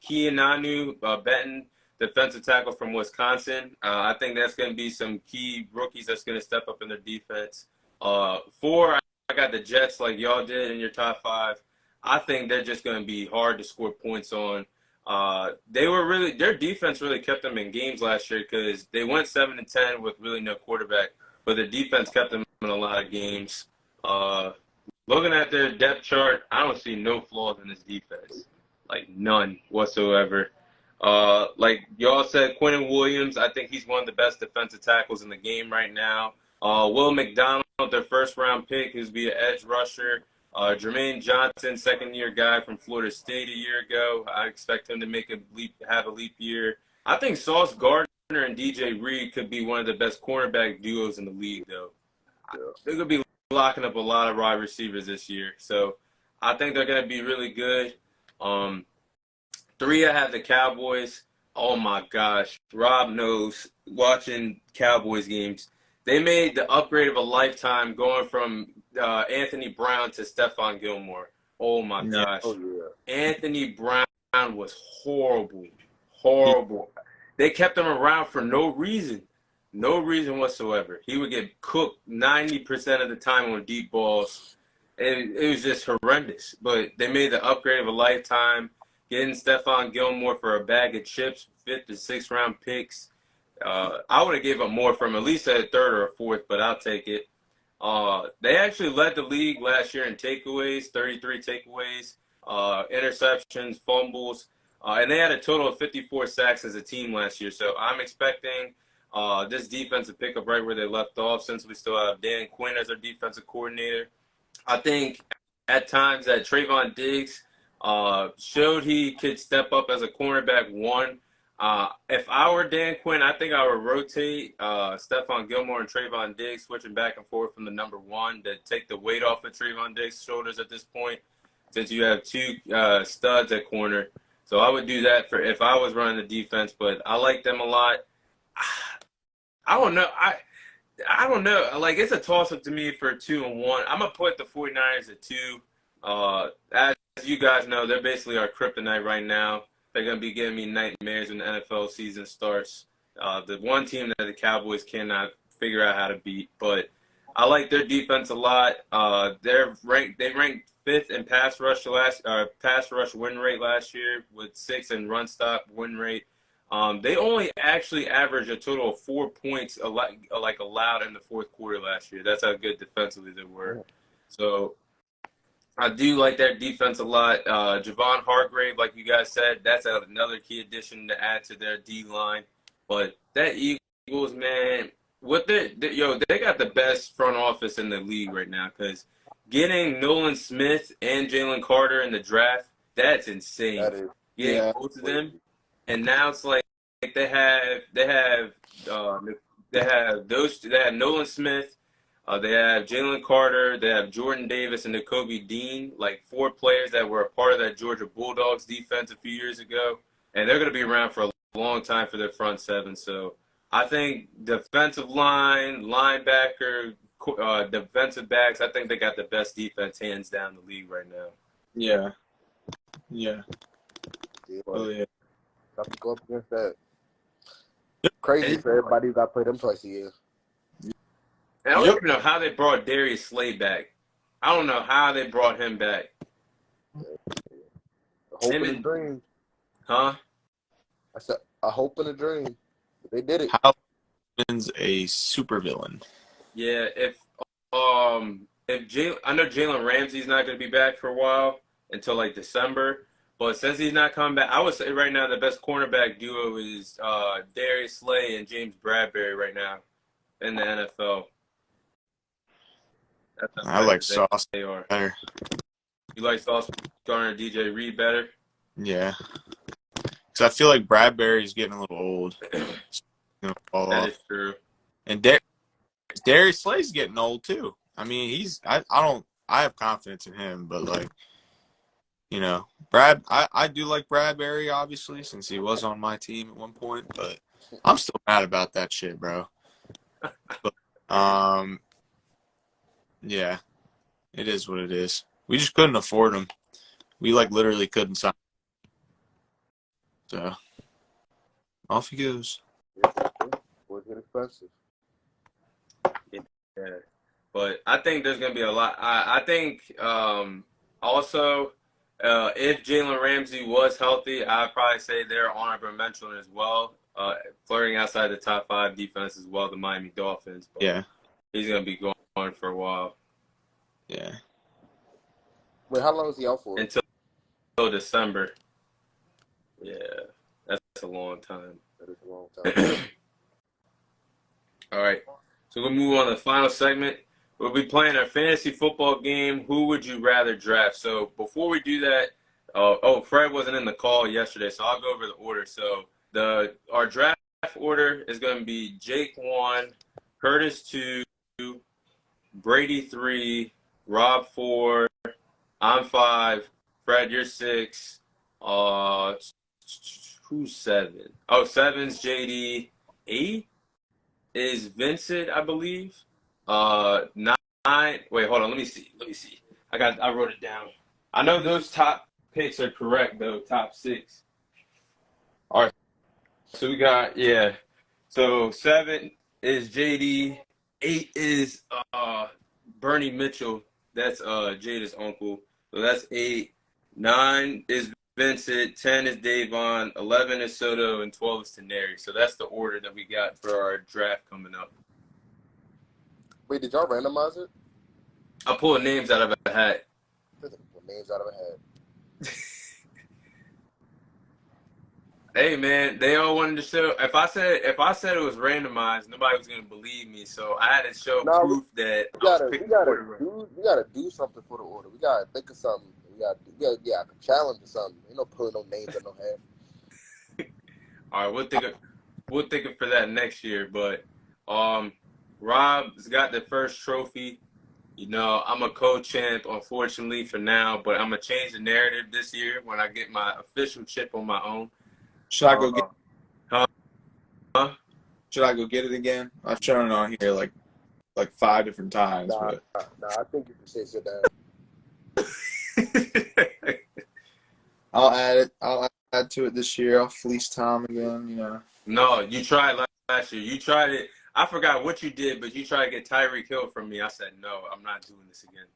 Speaker 1: Keananu Benton, defensive tackle from Wisconsin. I think that's going to be some key rookies that's going to step up in their defense. Four, I got the Jets like y'all did in your top five. I think they're just going to be hard to score points on. Their defense really kept them in games last year because they went 7-10 with really no quarterback, but the defense kept them in a lot of games. Looking at their depth chart, I don't see no flaws in this defense, like none whatsoever. Like y'all said, Quentin Williams, I think he's one of the best defensive tackles in the game right now. Will McDonald, their first-round pick, who's be an edge rusher. Jermaine Johnson, second-year guy from Florida State a year ago. I expect him to have a leap year. I think Sauce Gardner and DJ Reed could be one of the best cornerback duos in the league, though. They're going to be locking up a lot of wide receivers this year. So I think they're going to be really good. Three, I have the Cowboys. Oh, my gosh. Rob knows, watching Cowboys games, they made the upgrade of a lifetime going from Anthony Brown to Stephon Gilmore. Oh, my gosh.
Speaker 2: Oh, yeah.
Speaker 1: Anthony Brown was horrible. Horrible. They kept him around for no reason. No reason whatsoever. He would get cooked 90% of the time on deep balls. It was just horrendous. But they made the upgrade of a lifetime, getting Stephon Gilmore for a bag of chips, 5th to 6th round picks. I would have gave up more from at least a third or a fourth, but I'll take it. They actually led the league last year in takeaways, 33 takeaways, interceptions, fumbles, and they had a total of 54 sacks as a team last year. So I'm expecting this defense to pick up right where they left off since we still have Dan Quinn as our defensive coordinator. I think at times that Trayvon Diggs showed he could step up as a cornerback one. If I were Dan Quinn, I think I would rotate Stephon Gilmore and Trayvon Diggs, switching back and forth from the number one to take the weight off of Trayvon Diggs' shoulders at this point, since you have two studs at corner. So I would do that if I was running the defense, but I like them a lot. I don't know. I don't know. Like, it's a toss-up to me for 2 and 1. I'm going to put the 49ers at 2. As you guys know, they're basically our kryptonite right now. They're going to be giving me nightmares when the NFL season starts. The one team that the Cowboys cannot figure out how to beat. But I like their defense a lot. They ranked fifth in pass rush win rate last year with 6th in run stop win rate. They only actually averaged a total of 4 points like allowed in the fourth quarter last year. That's how good defensively they were. So I do like their defense a lot. Javon Hargrave, like you guys said, that's another key addition to add to their D line. But that Eagles, man, they got the best front office in the league right now because getting Nolan Smith and Jalen Carter in the draft, that's insane.
Speaker 2: That is
Speaker 1: Getting both of them, and now it's like they have Nolan Smith. They have Jalen Carter, they have Jordan Davis, and Nakobe Dean, like 4 players that were a part of that Georgia Bulldogs defense a few years ago. And they're going to be around for a long time for their front seven. So I think defensive line, linebacker, defensive backs, I think they got the best defense hands down in the league right now.
Speaker 3: Yeah. Yeah.
Speaker 2: Oh, yeah. Have to go up against that. Crazy for everybody who got to play them twice a year.
Speaker 1: And I don't even know how they brought Darius Slay back. I don't know how they brought him back.
Speaker 2: A hope and a dream.
Speaker 1: Huh?
Speaker 2: I said a hope and a dream. They did it.
Speaker 3: Howard's a supervillain.
Speaker 1: Yeah, I know Jalen Ramsey's not going to be back for a while until like December. But since he's not coming back, I would say right now the best cornerback duo is Darius Slay and James Bradbury right now in the NFL.
Speaker 3: I like Sauce better.
Speaker 1: You like Sauce Gardner, DJ Reed better?
Speaker 3: Yeah. Because I feel like Bradbury's getting a little old.
Speaker 1: That is true.
Speaker 3: And Darius Slay's getting old too. I mean, I have confidence in him, but like, you know, I do like Bradbury, obviously, since he was on my team at one point, but I'm still mad about that shit, bro. But, yeah, it is what it is. We just couldn't afford him. We like literally couldn't sign. So off he goes.
Speaker 2: Boys get expensive.
Speaker 1: Yeah, but I think there's gonna be a lot. I think also if Jalen Ramsey was healthy, I'd probably say they're honorable mention as well. Flirting outside the top 5 defense as well, the Miami Dolphins. But
Speaker 3: yeah,
Speaker 1: he's gonna be going for a while.
Speaker 3: Yeah.
Speaker 2: Wait, how long is he out for?
Speaker 1: Until December. Yeah, that's a long time.
Speaker 2: That is a long time.
Speaker 1: All right, so we'll move on to the final segment. We'll be playing our fantasy football game. Who would you rather draft? So before we do that, Fred wasn't in the call yesterday, so I'll go over the order. So our draft order is going to be Jake 1, Curtis 2, Brady 3, Rob 4, I'm 5, Fred, you're 6. Who's 7? Oh, 7's JD. 8 is Vincent, I believe. 9. Wait, hold on. Let me see. I wrote it down. I know those top picks are correct though. Top 6. All right. So we got So 7 is JD. 8 is Bernie Mitchell. That's Jada's uncle. So that's 8. 9 is Vincent. 10 is Davon. 11 is Soto, and 12 is Teneri. So that's the order that we got for our draft coming up.
Speaker 2: Wait, did y'all randomize it?
Speaker 1: I pulled names out of a hat.
Speaker 2: Names out of a hat.
Speaker 1: Hey man, they all wanted to show. If I said it was randomized, nobody was gonna believe me. So I had to show proof that
Speaker 2: we gotta do something for the order. We gotta think of something. We gotta challenge or something. Ain't no pulling no names on no hat.
Speaker 1: All right, we'll think of for that next year. But Rob's got the first trophy. You know, I'm a co-champ, unfortunately, for now, but I'm going to change the narrative this year when I get my official chip on my own.
Speaker 3: Should I go get Should I go get it again? I've shown it on here like like 5 different times.
Speaker 2: Nah,
Speaker 3: But
Speaker 2: I think you can sit down.
Speaker 3: I'll add to it this year. I'll fleece Tom again.
Speaker 1: No, you tried last year. You tried it. I forgot what you did, but you tried to get Tyreek Hill from me. I said no, I'm not doing this again.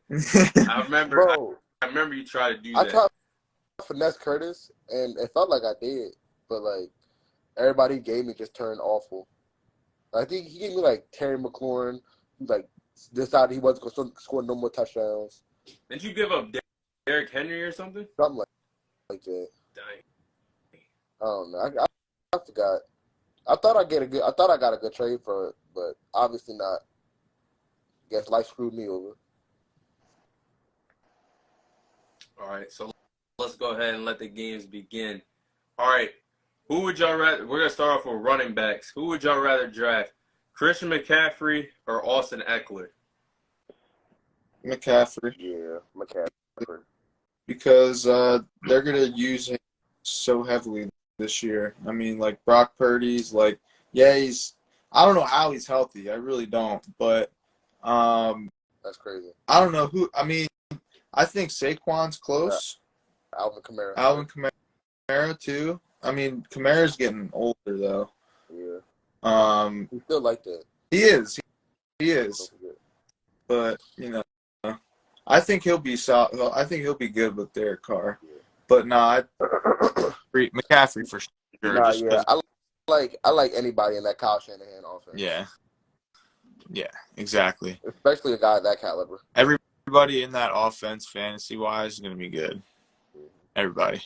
Speaker 1: I remember.
Speaker 2: Bro,
Speaker 1: I remember you tried to do
Speaker 2: I
Speaker 1: that.
Speaker 2: tried finesse Curtis, and it felt like I did, but like everybody gave me just turned awful. I think he gave me like Terry McLaurin, who like decided he wasn't going to score no more touchdowns.
Speaker 1: Did you give up Derrick Henry or something?
Speaker 2: Something like that.
Speaker 1: Dang.
Speaker 2: I don't know. I forgot. I thought I got a good trade for it, but obviously not. Guess life screwed me over.
Speaker 1: All right, so let's go ahead and let the games begin. All right, who would y'all rather? We're gonna start off with running backs. Who would y'all rather draft, Christian McCaffrey or Austin Eckler?
Speaker 3: McCaffrey.
Speaker 2: Yeah, McCaffrey.
Speaker 3: Because they're gonna use him so heavily this year. I mean, like Brock Purdy's like, yeah, I don't know how he's healthy. I really don't. But
Speaker 2: That's crazy.
Speaker 3: I don't know who. I mean, I think Saquon's close.
Speaker 2: Alvin Kamara.
Speaker 3: Alvin Kamara too. I mean, Kamara's getting older though.
Speaker 2: Yeah. He still like that.
Speaker 3: He is. He is. But I think he'll be solid. I think he'll be good with Derek Carr. Yeah. But no, McCaffrey for sure.
Speaker 2: Nah, yeah, I like anybody in that Kyle Shanahan offense.
Speaker 3: Yeah, exactly.
Speaker 2: Especially a guy of that caliber.
Speaker 3: Everybody in that offense, fantasy-wise, is going to be good. Everybody.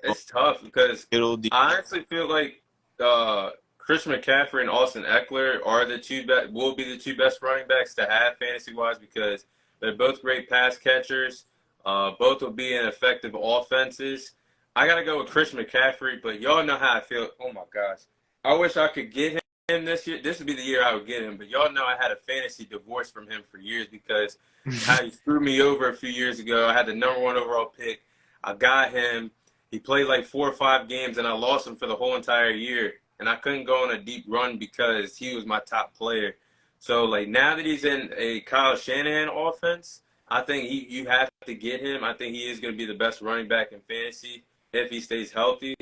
Speaker 1: It's tough because I honestly feel like Christian McCaffrey and Austin Eckler are will be the two best running backs to have fantasy-wise because they're both great pass catchers. Both will be in effective offenses. I got to go with Christian McCaffrey, but y'all know how I feel. Oh, my gosh. I wish I could get him this year. This would be the year I would get him, but y'all know I had a fantasy divorce from him for years because how he threw me over a few years ago. I had the #1 overall pick. I got him. He played like 4 or 5 games, and I lost him for the whole entire year. And I couldn't go on a deep run because he was my top player. So, like, now that he's in a Kyle Shanahan offense, I think you have to get him. I think he is going to be the best running back in fantasy if he stays healthy.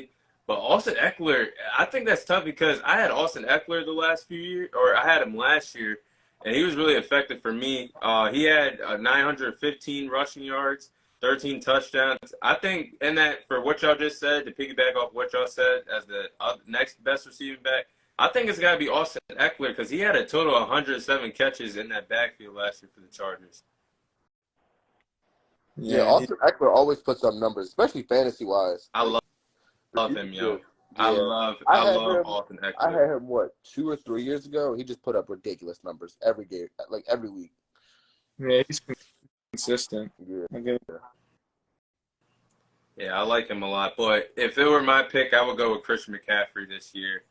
Speaker 1: But Austin Eckler, I think that's tough because I had Austin Eckler the last few years, or I had him last year, and he was really effective for me. He had 915 rushing yards, 13 touchdowns. I think in that, for what y'all just said, to piggyback off what y'all said as the next best receiving back, I think it's got to be Austin Eckler because he had a total of 107 catches in that backfield last year for the Chargers.
Speaker 2: Yeah, Austin Eckler always puts up numbers, especially fantasy-wise.
Speaker 1: I love him, yo. Yeah. I love Austin Eckler.
Speaker 2: I had him, 2 or 3 years ago? He just put up ridiculous numbers every game, like every week.
Speaker 3: Yeah, he's consistent.
Speaker 2: Yeah.
Speaker 1: Yeah, I like him a lot. But if it were my pick, I would go with Christian McCaffrey this year.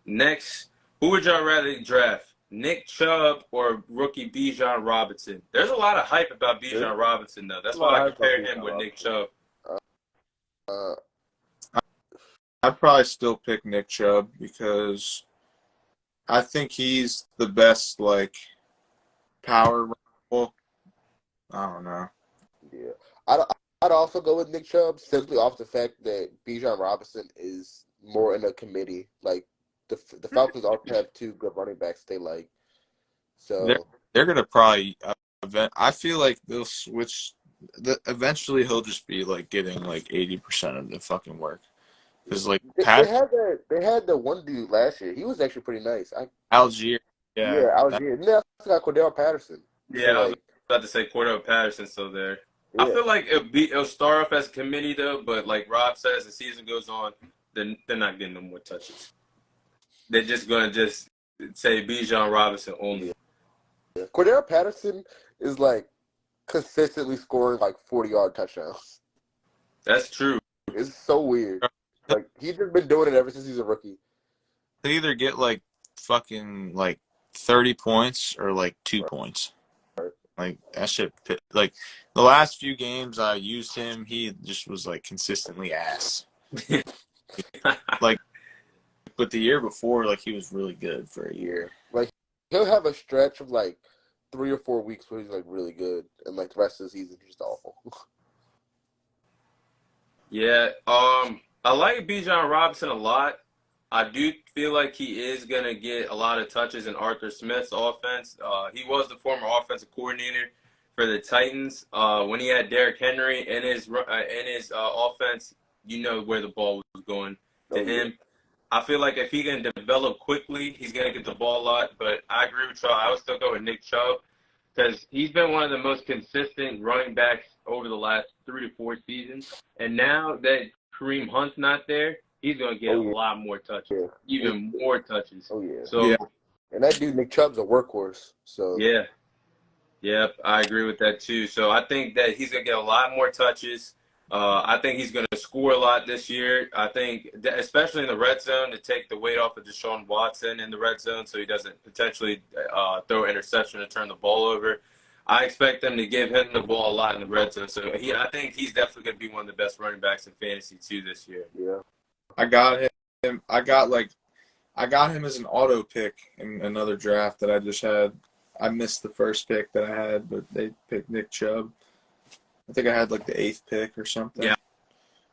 Speaker 1: Next, who would y'all rather draft? Nick Chubb or rookie Bijan Robinson? There's a lot of hype about Bijan Robinson, though. That's why I compared him with Nick Chubb.
Speaker 3: I'd probably still pick Nick Chubb because I think he's the best, like, power rifle. I don't know.
Speaker 2: Yeah. I'd also go with Nick Chubb simply off the fact that Bijan Robinson is more in a committee. Like, the Falcons also have 2 good running backs they like. So
Speaker 3: they're going to probably I feel like they'll switch. Eventually, he'll just be, like, getting, like, 80% of the fucking work. Because, like,
Speaker 2: they had the one dude last year. He was actually pretty nice.
Speaker 3: Algier.
Speaker 2: Yeah, Algier. And then I got Cordell Patterson.
Speaker 1: Yeah, so, I was about to say Cordell Patterson's still there. Yeah. I feel like it'll start off as a committee, though, but like Rob says, the season goes on, then they're not getting no more touches. They're just going to say Bijan Robinson only.
Speaker 2: Yeah. Cordell Patterson is, like, consistently scoring, like, 40-yard touchdowns.
Speaker 1: That's true.
Speaker 2: It's so weird. Like, he's just been doing it ever since he's a rookie.
Speaker 3: He'll either get, like, fucking, like, 30 points or, like, 2 points. Like, that shit, like, the last few games I used him, he just was, like, consistently ass. Like, but the year before, like, he was really good for a year.
Speaker 2: he'll have a stretch of like 3 or 4 weeks where he's like really good, and like the rest of the season he's awful.
Speaker 1: Yeah, I like Bijan Robinson a lot. I do feel like he is gonna get a lot of touches in Arthur Smith's offense. He was the former offensive coordinator for the Titans. When he had Derrick Henry in his offense, you know where the ball was going to
Speaker 2: Oh yeah,
Speaker 1: him. I feel like if he can develop quickly, he's gonna get the ball a lot. But I agree with you. I would still go with Nick Chubb because he's been one of the most consistent running backs over the last 3 to 4 seasons. And now that Kareem Hunt's not there, he's going to get
Speaker 2: oh
Speaker 1: a
Speaker 2: yeah,
Speaker 1: lot more touches,
Speaker 2: yeah,
Speaker 1: even more touches.
Speaker 2: oh yeah.
Speaker 1: So,
Speaker 3: Yeah.
Speaker 2: And that dude Nick Chubb's a workhorse. So
Speaker 1: yeah, yep, I agree with that too. So I think that he's going to get a lot more touches. I think he's going to score a lot this year. I think, that especially in the red zone, to take the weight off of Deshaun Watson in the red zone so he doesn't potentially throw an interception and turn the ball over. I expect them to give him the ball a lot in the red zone. So I think he's definitely going to be one of the best running backs in fantasy too this year.
Speaker 2: yeah,
Speaker 3: I got him. I got him as an auto pick in another draft that I just had. I missed the first pick that I had, but they picked Nick Chubb. I think I had like the 8th pick or something.
Speaker 1: Yeah,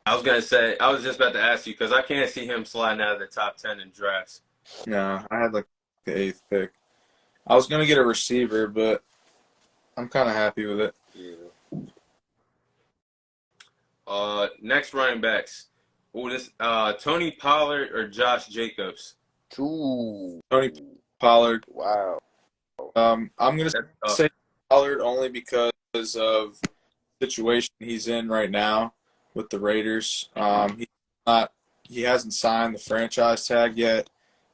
Speaker 1: I was going to say, I was just about to ask you because I can't see him sliding out of the top 10 in drafts.
Speaker 3: No, I had like the 8th pick. I was gonna get a receiver, but I'm kind of happy with it.
Speaker 2: yeah.
Speaker 1: Next running backs. Oh, this Tony Pollard or Josh Jacobs.
Speaker 2: Ooh,
Speaker 3: Tony Pollard.
Speaker 2: wow.
Speaker 3: I'm gonna
Speaker 1: That's tough.
Speaker 3: say Pollard only because of the situation he's in right now with the Raiders. He hasn't signed the franchise tag yet.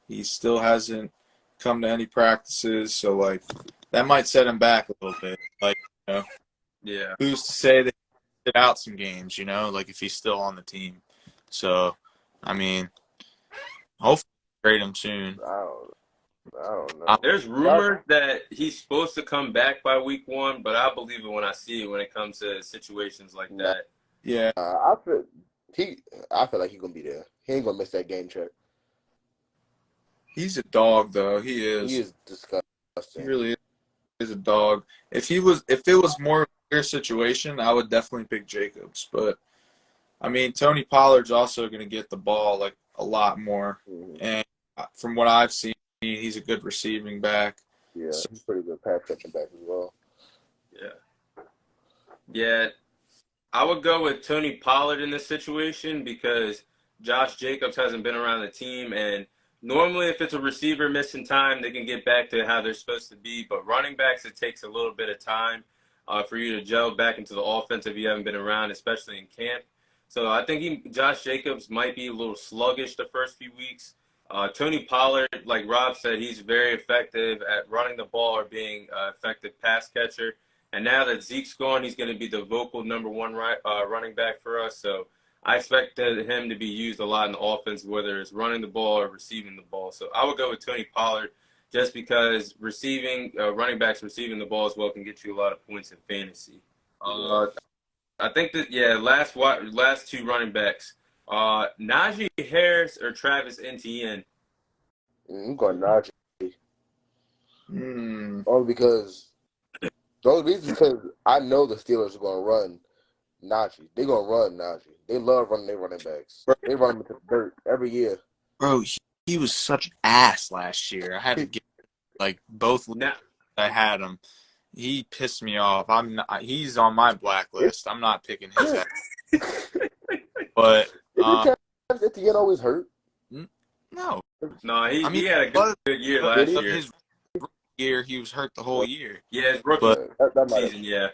Speaker 3: He still hasn't come to any practices, so like that might set him back a little bit. Like,
Speaker 1: Yeah.
Speaker 3: who's to say that he sit out some games? Like if he's still on the team. So, I mean, hopefully trade him soon.
Speaker 2: I don't know.
Speaker 1: There's rumors that he's supposed to come back by week 1, but I believe it when I see it when it comes to situations like that.
Speaker 3: Yeah,
Speaker 2: I feel like he's gonna be there. He ain't gonna miss that game check.
Speaker 3: he's a dog though. He
Speaker 2: He
Speaker 3: is.
Speaker 2: is
Speaker 3: He
Speaker 2: disgusting.
Speaker 3: really is a dog. If it was more of a clear situation, I would definitely pick Jacobs. But I mean, Tony Pollard's also going to get the ball like a lot more.
Speaker 2: Mhm.
Speaker 3: And from what I've seen, he's a good receiving back.
Speaker 2: Yeah,
Speaker 3: So,
Speaker 2: he's pretty good pass catching back as well.
Speaker 1: Yeah. Yeah. I would go with Tony Pollard in this situation because Josh Jacobs hasn't been around the team. And normally, if it's a receiver missing time, they can get back to how they're supposed to be. But running backs, it takes a little bit of time for you to gel back into the offense if you haven't been around, especially in camp. So I think Josh Jacobs might be a little sluggish the first few weeks. Tony Pollard, like Rob said, he's very effective at running the ball or being an effective pass catcher. And now that Zeke's gone, he's going to be the vocal number 1 running back for us. So I expect him to be used a lot in the offense, whether it's running the ball or receiving the ball. So I would go with Tony Pollard just because running backs receiving the ball as well can get you a lot of points in fantasy. I think that, last 2 running backs, Najee Harris or Travis Etienne.
Speaker 2: I'm going Najee.
Speaker 3: hmm.
Speaker 2: Only because the only reason is because I know the Steelers are gonna run Najee. They're gonna run Najee. They love running their running backs. They run them into the dirt every year.
Speaker 3: Bro, he was such ass last year. I had to get like both
Speaker 1: Now,
Speaker 3: I had him. He pissed me off. He's on my blacklist. I'm not picking his ass. But
Speaker 2: Isn't Travis Etienne always hurt?
Speaker 3: no.
Speaker 1: no, he
Speaker 3: I mean,
Speaker 1: had a good year last year.
Speaker 3: His rookie year, he was hurt the whole year.
Speaker 1: Yeah, his rookie
Speaker 3: But
Speaker 2: That might have.
Speaker 1: season, yeah.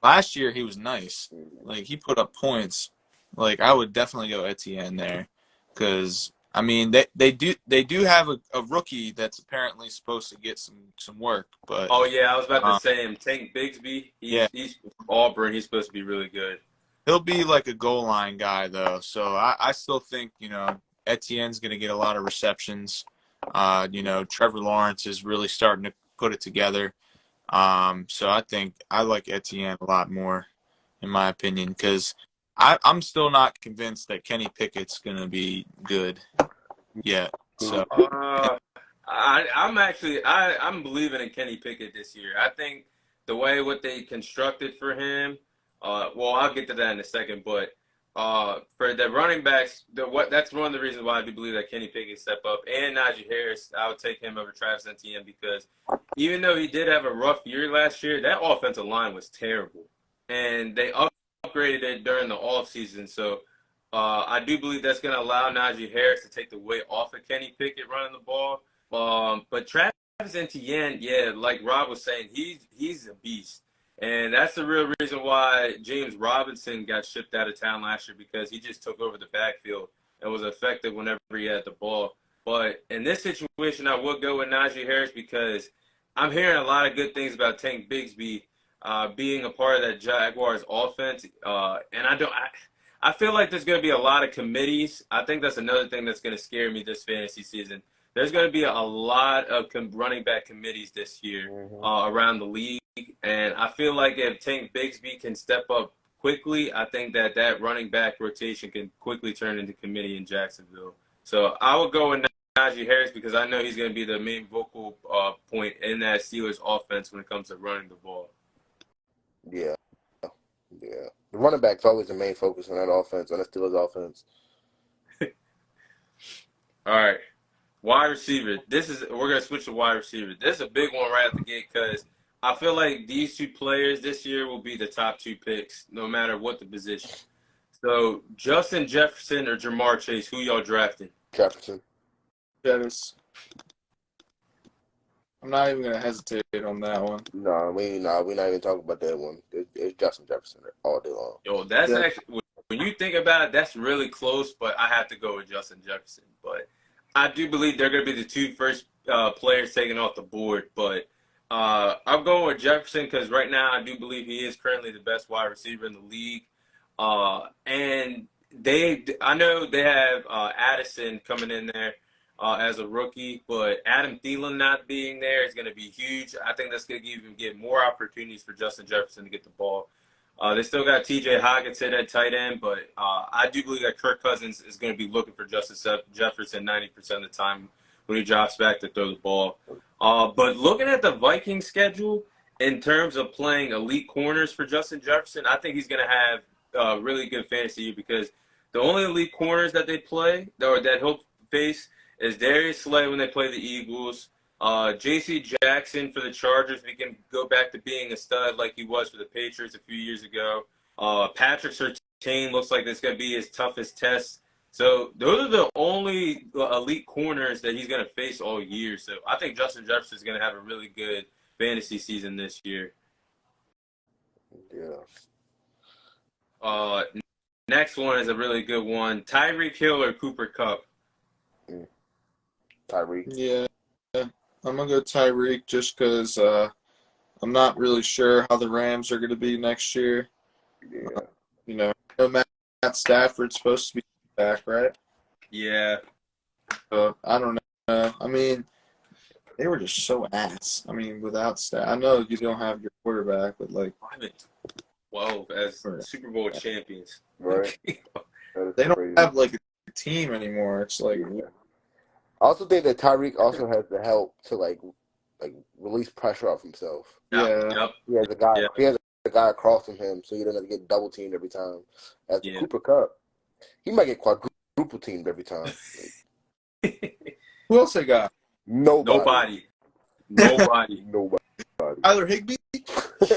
Speaker 3: last year he was nice. Like he put up points. Like I would definitely go Etienne there, because I mean they do have a rookie that's apparently supposed to get some work. But
Speaker 1: Oh yeah, I was about to say him. Tank Bigsby.
Speaker 3: Yeah.
Speaker 1: He's Auburn. He's supposed to be really good.
Speaker 3: he'll be like a goal line guy though. So I still think Etienne's going to get a lot of receptions. Trevor Lawrence is really starting to put it together. So I think I like Etienne a lot more, in my opinion, because I'm still not convinced that Kenny Pickett's going to be good yet. So
Speaker 1: I'm believing in Kenny Pickett this year. I think the way what they constructed for him, well, I'll get to that in a second, but for the running backs, that's one of the reasons why I do believe that Kenny Pickett step up, and Najee Harris. I would take him over Travis Etienne because even though he did have a rough year last year, that offensive line was terrible, and they upgraded it during the offseason. So I do believe that's going to allow Najee Harris to take the weight off of Kenny Pickett running the ball. But Travis Etienne, yeah, like Rob was saying, he's a beast. And that's the real reason why James Robinson got shipped out of town last year, because he just took over the backfield and was effective whenever he had the ball. But in this situation, I would go with Najee Harris because I'm hearing a lot of good things about Tank Bigsby being a part of that Jaguars offense. I feel like there's going to be a lot of committees. I think that's another thing that's going to scare me this fantasy season. There's going to be a lot of running back committees this year around the league. And I feel like if Tank Bigsby can step up quickly, I think that running back rotation can quickly turn into committee in Jacksonville. So I would go with Najee Harris because I know he's going to be the main vocal point in that Steelers offense when it comes to running the ball.
Speaker 2: Yeah. Yeah. The running back's always the main focus on that offense, on the Steelers offense.
Speaker 1: All right. Wide receiver. We're going to switch to wide receiver. This is a big one right out the gate because I feel like these two players this year will be the top two picks, no matter what the position. So, Justin Jefferson or Jamar Chase, who y'all drafting?
Speaker 2: Jefferson.
Speaker 3: Dennis. I'm not even gonna hesitate on that one.
Speaker 2: No, we're not even talking about that one. It's Justin Jefferson all day long.
Speaker 1: Yo, that's actually, when you think about it, that's really close, but I have to go with Justin Jefferson. But I do believe they're going to be the two first players taken off the board. But I'm going with Jefferson because right now I do believe he is currently the best wide receiver in the league. And I know they have Addison coming in there as a rookie, but Adam Thielen not being there is going to be huge. I think that's going to even get more opportunities for Justin Jefferson to get the ball. They still got T.J. Hockenson at tight end, but I do believe that Kirk Cousins is going to be looking for Justin Jefferson 90% of the time when he drops back to throw the ball. But looking at the Vikings schedule in terms of playing elite corners for Justin Jefferson, I think he's going to have a really good fantasy year because the only elite corners that they play or that he'll face is Darius Slay when they play the Eagles. J.C. Jackson for the Chargers. We can go back to being a stud like he was for the Patriots a few years ago. Patrick Surtain looks like it's going to be his toughest test. So those are the only elite corners that he's going to face all year. So I think Justin Jefferson is going to have a really good fantasy season this year.
Speaker 2: Yeah.
Speaker 1: Next one is a really good one. Tyreek Hill or Cooper Kupp?
Speaker 2: Tyreek.
Speaker 3: Yeah. I'm going to go Tyreek just because I'm not really sure how the Rams are going to be next year.
Speaker 2: Yeah.
Speaker 3: Matt Stafford's supposed to be back, right?
Speaker 1: Yeah.
Speaker 3: I don't know. I mean, they were just so ass. I mean, without Stafford. I know you don't have your quarterback, but like
Speaker 1: 5-12 as Super Bowl champions.
Speaker 2: Right.
Speaker 3: They don't have like a team anymore. It's like
Speaker 2: I also think that Tyreek also has the help to like release pressure off himself.
Speaker 1: Yep.
Speaker 2: He has a guy. He has a guy across from him, so he doesn't have to get double teamed every time. As for Cooper Kupp, he might get quadruple teamed every time.
Speaker 3: who else they got?
Speaker 2: Nobody.
Speaker 3: Tyler Higbee.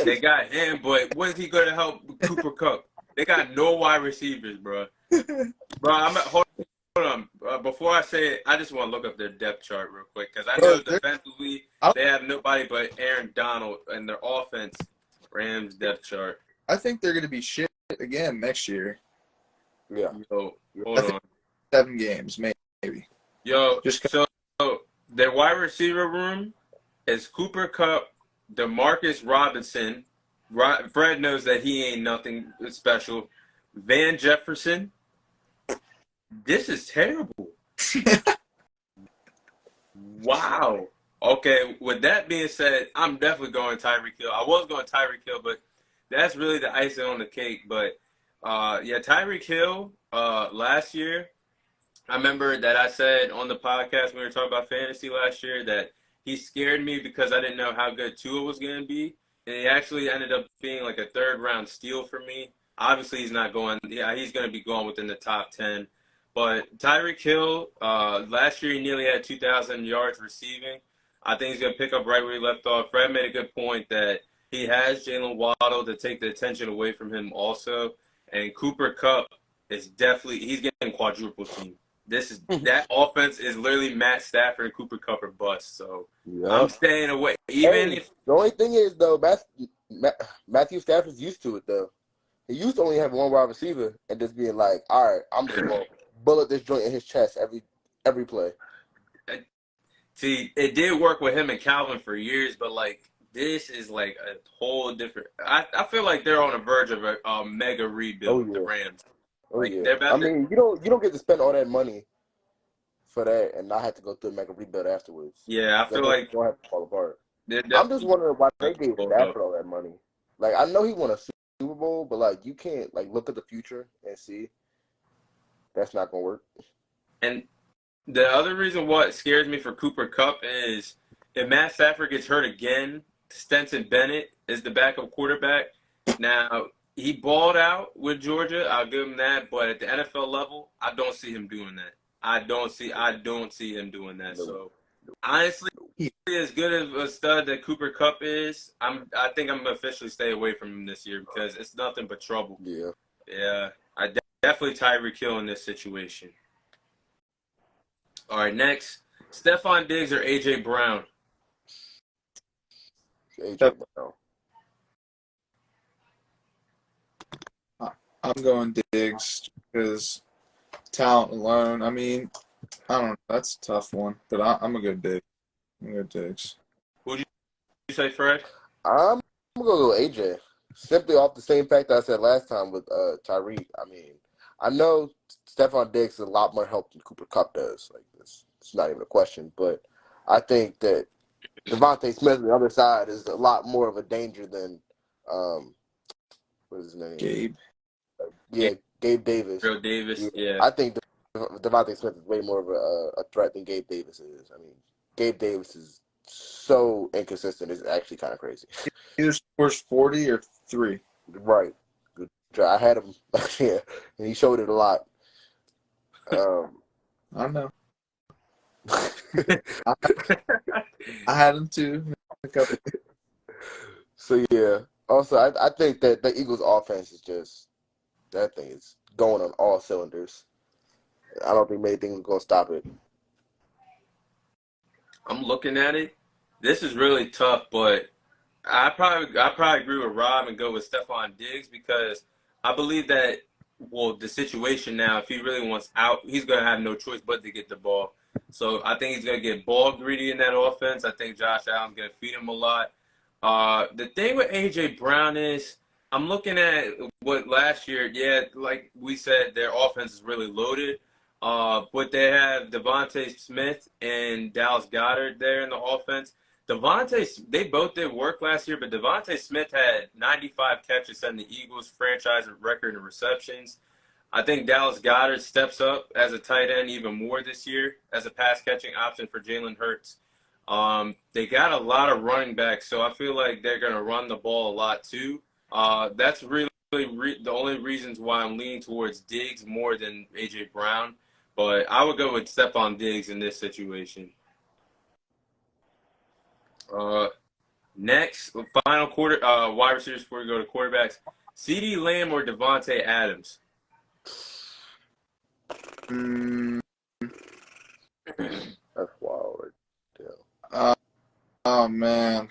Speaker 1: They got him, but when's he going to help Cooper Kupp? They got no wide receivers, bro. Hold on. Before I say it, I just want to look up their depth chart real quick because I know defensively they have nobody but Aaron Donald and their offense. Rams depth chart.
Speaker 3: I think they're going to be shit again next year.
Speaker 2: Yeah.
Speaker 1: Yo, hold on.
Speaker 3: 7 games, maybe.
Speaker 1: Yo, so their wide receiver room is Cooper Kupp, Demarcus Robinson. Fred knows that he ain't nothing special. Van Jefferson. This is terrible. Wow. Okay, with that being said, I'm definitely going Tyreek Hill. I was going Tyreek Hill, but that's really the icing on the cake. But, Tyreek Hill last year, I remember that I said on the podcast when we were talking about fantasy last year that he scared me because I didn't know how good Tua was going to be, and he actually ended up being like a third round steal for me. Obviously, he's not going. Yeah, he's going to be going within the top 10. But Tyreek Hill, last year he nearly had 2,000 yards receiving. I think he's going to pick up right where he left off. Fred made a good point that he has Jalen Waddle to take the attention away from him also, and Cooper Kupp is definitely he's getting quadruple team. That offense is literally Matt Stafford and Cooper Kupp or bust. So I'm
Speaker 2: Yep.
Speaker 1: staying away. Even
Speaker 2: Hey,
Speaker 1: if
Speaker 2: the only thing is though, Matthew Stafford's used to it though. He used to only have one wide receiver and just being like, all right, I'm just going to bullet this joint in his chest every play.
Speaker 1: see, it did work with him and Calvin for years, but like this is like a whole different. I feel like they're on the verge of a mega
Speaker 2: Oh
Speaker 1: rebuild. The
Speaker 2: yeah,
Speaker 1: Rams,
Speaker 2: oh
Speaker 1: like
Speaker 2: yeah.
Speaker 1: they're
Speaker 2: I
Speaker 1: about to.
Speaker 2: mean, you don't get to spend all that money for that and not have to go through and make a rebuild afterwards.
Speaker 1: Yeah, I
Speaker 2: That
Speaker 1: feel
Speaker 2: thing's
Speaker 1: like
Speaker 2: going to have to fall apart.
Speaker 1: they're
Speaker 2: I'm just
Speaker 1: definitely
Speaker 2: wondering why
Speaker 1: going
Speaker 2: they
Speaker 1: to
Speaker 2: gave
Speaker 1: pull it up.
Speaker 2: Stafford all that money. Like I know he won a Super Bowl, but like you can't like look at the future and see that's not going to work.
Speaker 1: And the other reason what scares me for Cooper Kupp is if Matt Stafford gets hurt again, Stenson Bennett is the backup quarterback. Now, he balled out with Georgia. I'll give him that. But at the NFL level, I don't see him doing that. I don't see him doing that.
Speaker 2: No,
Speaker 1: So honestly,
Speaker 2: no.
Speaker 1: as good of a stud that Cooper Kupp is, I think I'm gonna officially stay away from him this year because it's nothing but trouble.
Speaker 2: Yeah.
Speaker 1: Yeah. Definitely Tyreek Hill in this situation. All right, next, Stephon Diggs or AJ Brown.
Speaker 2: AJ Brown.
Speaker 3: I'm going Diggs because talent alone. I mean, I don't know. That's a tough one, but I'm a good Diggs. I'm a good Diggs.
Speaker 1: Who did you say, Fred?
Speaker 2: I'm gonna go with AJ. Simply off the same fact that I said last time with Tyreek. I mean, I know Stephon Diggs is a lot more help than Cooper Kupp does. Like it's not even a question. But I think that Devontae Smith on the other side is a lot more of a danger than what is his name?
Speaker 3: Gabe.
Speaker 2: Yeah, Gabe Davis.
Speaker 1: Real Davis.
Speaker 2: Yeah,
Speaker 1: Yeah.
Speaker 2: I think Devontae Smith is way more of a threat than Gabe Davis is. I mean, Gabe Davis is so inconsistent. It's actually kind of crazy.
Speaker 3: Either scores 40 or 3.
Speaker 2: Right. Good try. I had him, yeah, and he showed it a lot.
Speaker 3: I know. I had him too. A couple.
Speaker 2: So yeah. Also, I think that the Eagles' offense is just that thing is going on all cylinders. I don't think many things are gonna stop it.
Speaker 1: I'm looking at it. This is really tough, but I probably agree with Rob and go with Stephon Diggs because I believe that the situation now, if he really wants out, he's gonna have no choice but to get the ball. So I think he's gonna get ball greedy in that offense. I think Josh Allen's gonna feed him a lot. The thing with AJ Brown is I'm looking at what last year, yeah, like we said, their offense is really loaded. But they have Devontae Smith and Dallas Goedert there in the offense. They both did work last year, but Devontae Smith had 95 catches and the Eagles franchise record in receptions. I think Dallas Goedert steps up as a tight end even more this year as a pass catching option for Jalen Hurts. They got a lot of running backs, so I feel like they're going to run the ball a lot too. That's really the only reasons why I'm leaning towards Diggs more than AJ Brown. But I would go with Stephon Diggs in this situation. Next, final wide receivers before we go to quarterbacks. CeeDee Lamb or Devontae Adams?
Speaker 3: Mm,
Speaker 2: That's wild. Right there.
Speaker 3: oh man,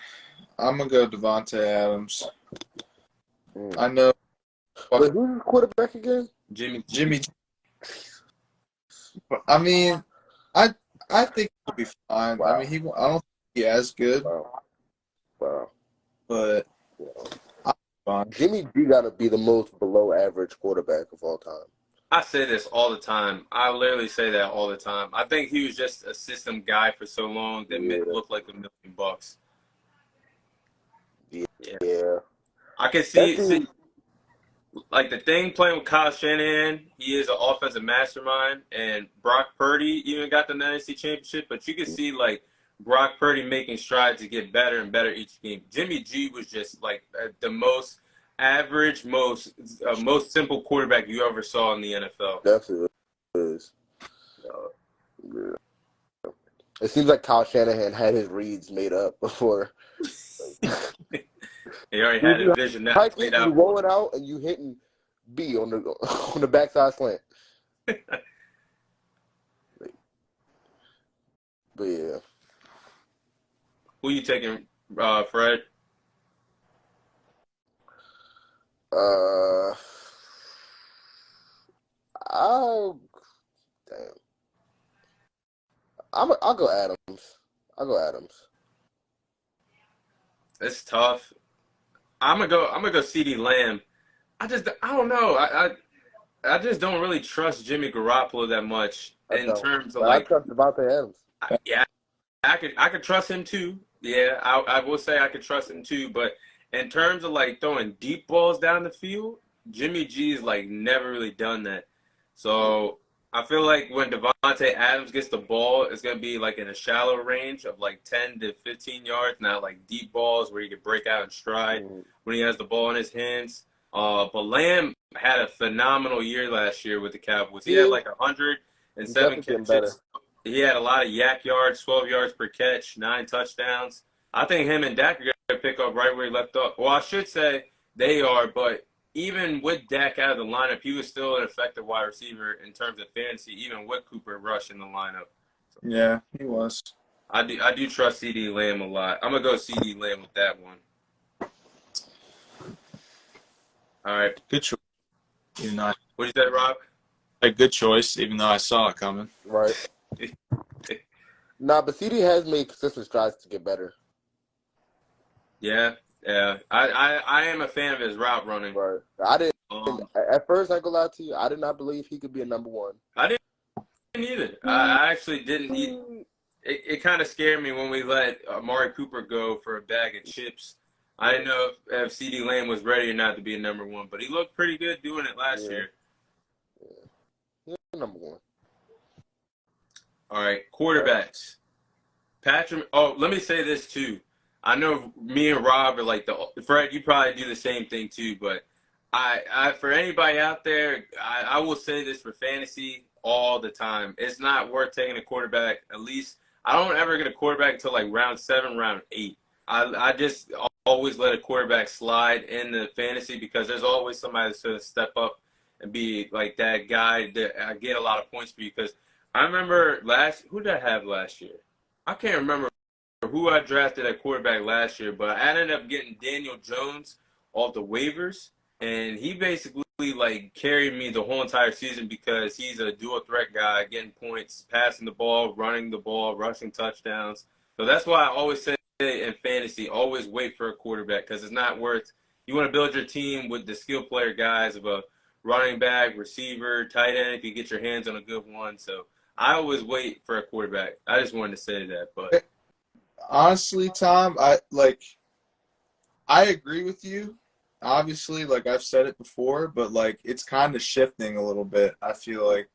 Speaker 3: I'm gonna go Devontae Adams.
Speaker 2: Mm.
Speaker 3: I know.
Speaker 2: Wait, who's the quarterback again?
Speaker 3: Jimmy. I mean, I think he'll be fine.
Speaker 2: Wow.
Speaker 3: I mean, I don't think he's as good,
Speaker 2: Wow.
Speaker 3: but I'm fine.
Speaker 2: Jimmy G got to be the most below average quarterback of all time.
Speaker 1: I say this all the time. I literally say that all the time. I think he was just a system guy for so long that looked like $1 million.
Speaker 2: Yeah.
Speaker 1: Yeah.
Speaker 2: Yeah.
Speaker 1: I can
Speaker 2: That
Speaker 1: see.
Speaker 2: dude,
Speaker 1: like the thing playing with Kyle Shanahan, he is an offensive mastermind, and Brock Purdy even got the NFC Championship. But you can see like Brock Purdy making strides to get better and better each game. Jimmy G was just like the most average, most simple quarterback you ever saw in the NFL.
Speaker 2: Definitely is. Yeah. It seems like Kyle Shanahan had his reads made up before.
Speaker 1: He already had a vision that played out.
Speaker 2: You roll it out and you hitting B on the backside slant. But yeah.
Speaker 1: Who you taking, Fred?
Speaker 2: I'll go Adams. I'll go Adams.
Speaker 1: It's tough. I'm gonna go CeeDee Lamb. I don't know. I just don't really trust Jimmy Garoppolo that much in terms of like.
Speaker 2: I trust Devontae Adams.
Speaker 1: Yeah, I could trust him too. Yeah, I will say I could trust him too. But in terms of like throwing deep balls down the field, Jimmy G's like never really done that. So I feel like when Devontae Adams gets the ball, it's gonna be like in a shallow range of like 10 to 15 yards, not like deep balls where he can break out in stride when he has the ball in his hands. But Lamb had a phenomenal year last year with the Cowboys. He had like 107 catches. He had a lot of yak yards, 12 yards per catch, 9 touchdowns. I think him and Dak are going to pick up right where he left off. Well, I should say they are, but even with Dak out of the lineup, he was still an effective wide receiver in terms of fantasy, even with Cooper Rush in the lineup.
Speaker 3: Yeah, he was.
Speaker 1: I do trust CeeDee Lamb a lot. I'm going to go CeeDee Lamb with that one. All right.
Speaker 3: Good choice.
Speaker 1: What did you say, Rob?
Speaker 3: A good choice, even though I saw it coming.
Speaker 2: Right. Nah, but CD has made consistent strides to get better.
Speaker 1: Yeah. I am a fan of his route running.
Speaker 2: Right. I didn't. At first, I go lie to you. I did not believe he could be a number one.
Speaker 1: I didn't either. I actually didn't. It kind of scared me when we let Amari Cooper go for a bag of chips. I didn't know if CeeDee Lamb was ready or not to be a number one, but he looked pretty good doing it last year.
Speaker 2: Yeah, number one.
Speaker 1: All right, quarterbacks. Patrick. Oh, let me say this too. I know me and Rob are like Fred. You probably do the same thing too, but I for anybody out there, I will say this for fantasy all the time. It's not worth taking a quarterback. At least I don't ever get a quarterback until like round 7, round 8. I just always let a quarterback slide in the fantasy because there's always somebody that's going to step up and be like that guy that I get a lot of points for you. Because I remember who did I have last year? I can't remember who I drafted at quarterback last year, but I ended up getting Daniel Jones off the waivers, and he basically like carried me the whole entire season because he's a dual threat guy, getting points, passing the ball, running the ball, rushing touchdowns. So that's why I always say in fantasy, always wait for a quarterback because it's not worth. You want to build your team with the skill player guys of a running back, receiver, tight end if you get your hands on a good one. So I always wait for a quarterback. I just wanted to say that, but
Speaker 3: honestly, Tom, I agree with you. Obviously, like I've said it before, but like it's kind of shifting a little bit. I feel like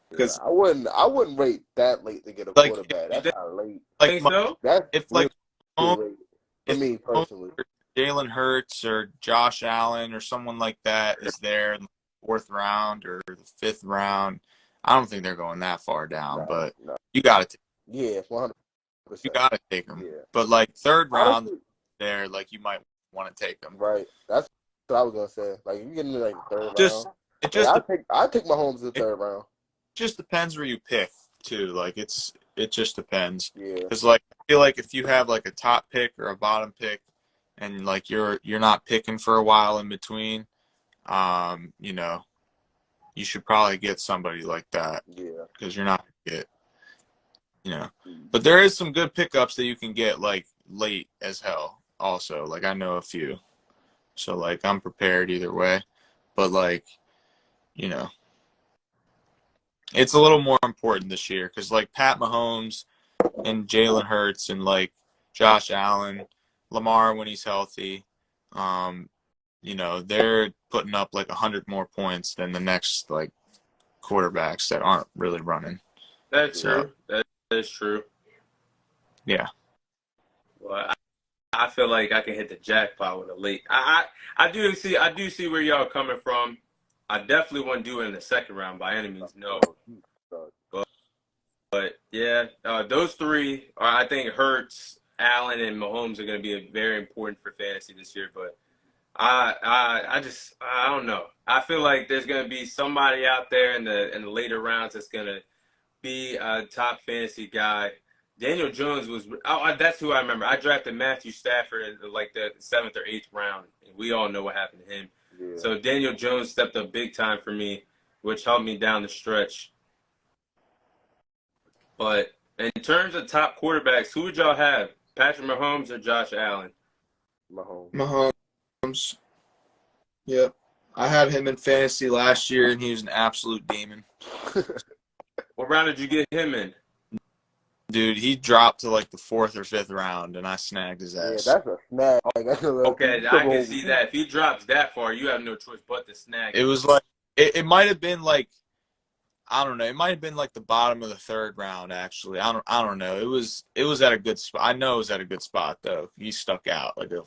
Speaker 3: because
Speaker 2: I wouldn't wait that late to get a quarterback. That's not late.
Speaker 1: Like so?
Speaker 2: That's
Speaker 3: if like
Speaker 2: late for me personally.
Speaker 3: Jalen Hurts or Josh Allen or someone like that is there in the 4th round or the 5th round, I don't think they're going that far down. But you got to,
Speaker 2: 100%.
Speaker 3: You got to take them.
Speaker 2: Yeah.
Speaker 3: But like 3rd round, there, like you might want to take them.
Speaker 2: Right. That's what I was gonna say. Like you get into like the 3rd
Speaker 3: round.
Speaker 2: I take my Mahomes in the 3rd round.
Speaker 3: Just depends where you pick too. Like it just depends.
Speaker 2: Yeah.
Speaker 3: Because like I feel like if you have like a top pick or a bottom pick, and like you're not picking for a while in between, you know, you should probably get somebody like that.
Speaker 2: Yeah.
Speaker 3: Because you're not gonna get, you know. But there is some good pickups that you can get like late as hell. Also, like I know a few, so like I'm prepared either way. But like, you know. It's a little more important this year because, like, Pat Mahomes and Jalen Hurts and, like, Josh Allen, Lamar when he's healthy, you know, they're putting up like 100 more points than the next like quarterbacks that aren't really running.
Speaker 1: That's
Speaker 3: So
Speaker 1: true. That is true.
Speaker 3: yeah,
Speaker 1: Well, I feel like I can hit the jackpot with a late. I do see where y'all coming from. I definitely wouldn't do it in the second round by any means, no.
Speaker 2: Oh, he sucks.
Speaker 1: But yeah, those three are, I think Hurts, Allen, and Mahomes are going to be very important for fantasy this year. But I don't know. I feel like there's going to be somebody out there in the later rounds that's going to be a top fantasy guy. Daniel Jones was. That's who I remember. I drafted Matthew Stafford in like the seventh or eighth round, and we all know what happened to him.
Speaker 2: Yeah.
Speaker 1: So Daniel Jones stepped up big time for me, which helped me down the stretch. But in terms of top quarterbacks, who would y'all have? Patrick Mahomes or Josh Allen?
Speaker 2: Mahomes.
Speaker 3: Mahomes. Yep, I had him in fantasy last year, and he was an absolute demon.
Speaker 1: What round did you get him in?
Speaker 3: Dude, he dropped to like the 4th or 5th round, and I snagged his
Speaker 2: Yeah,
Speaker 3: ass.
Speaker 2: that's a snag.
Speaker 1: Okay, I can see that. If he drops that far, you have no choice but to snag
Speaker 3: It
Speaker 1: him.
Speaker 3: was like it might have been like, I don't know. It might have been like the bottom of the 3rd round. Actually, I don't know. It was at a good spot. I know it was at a good spot though. He stuck out like a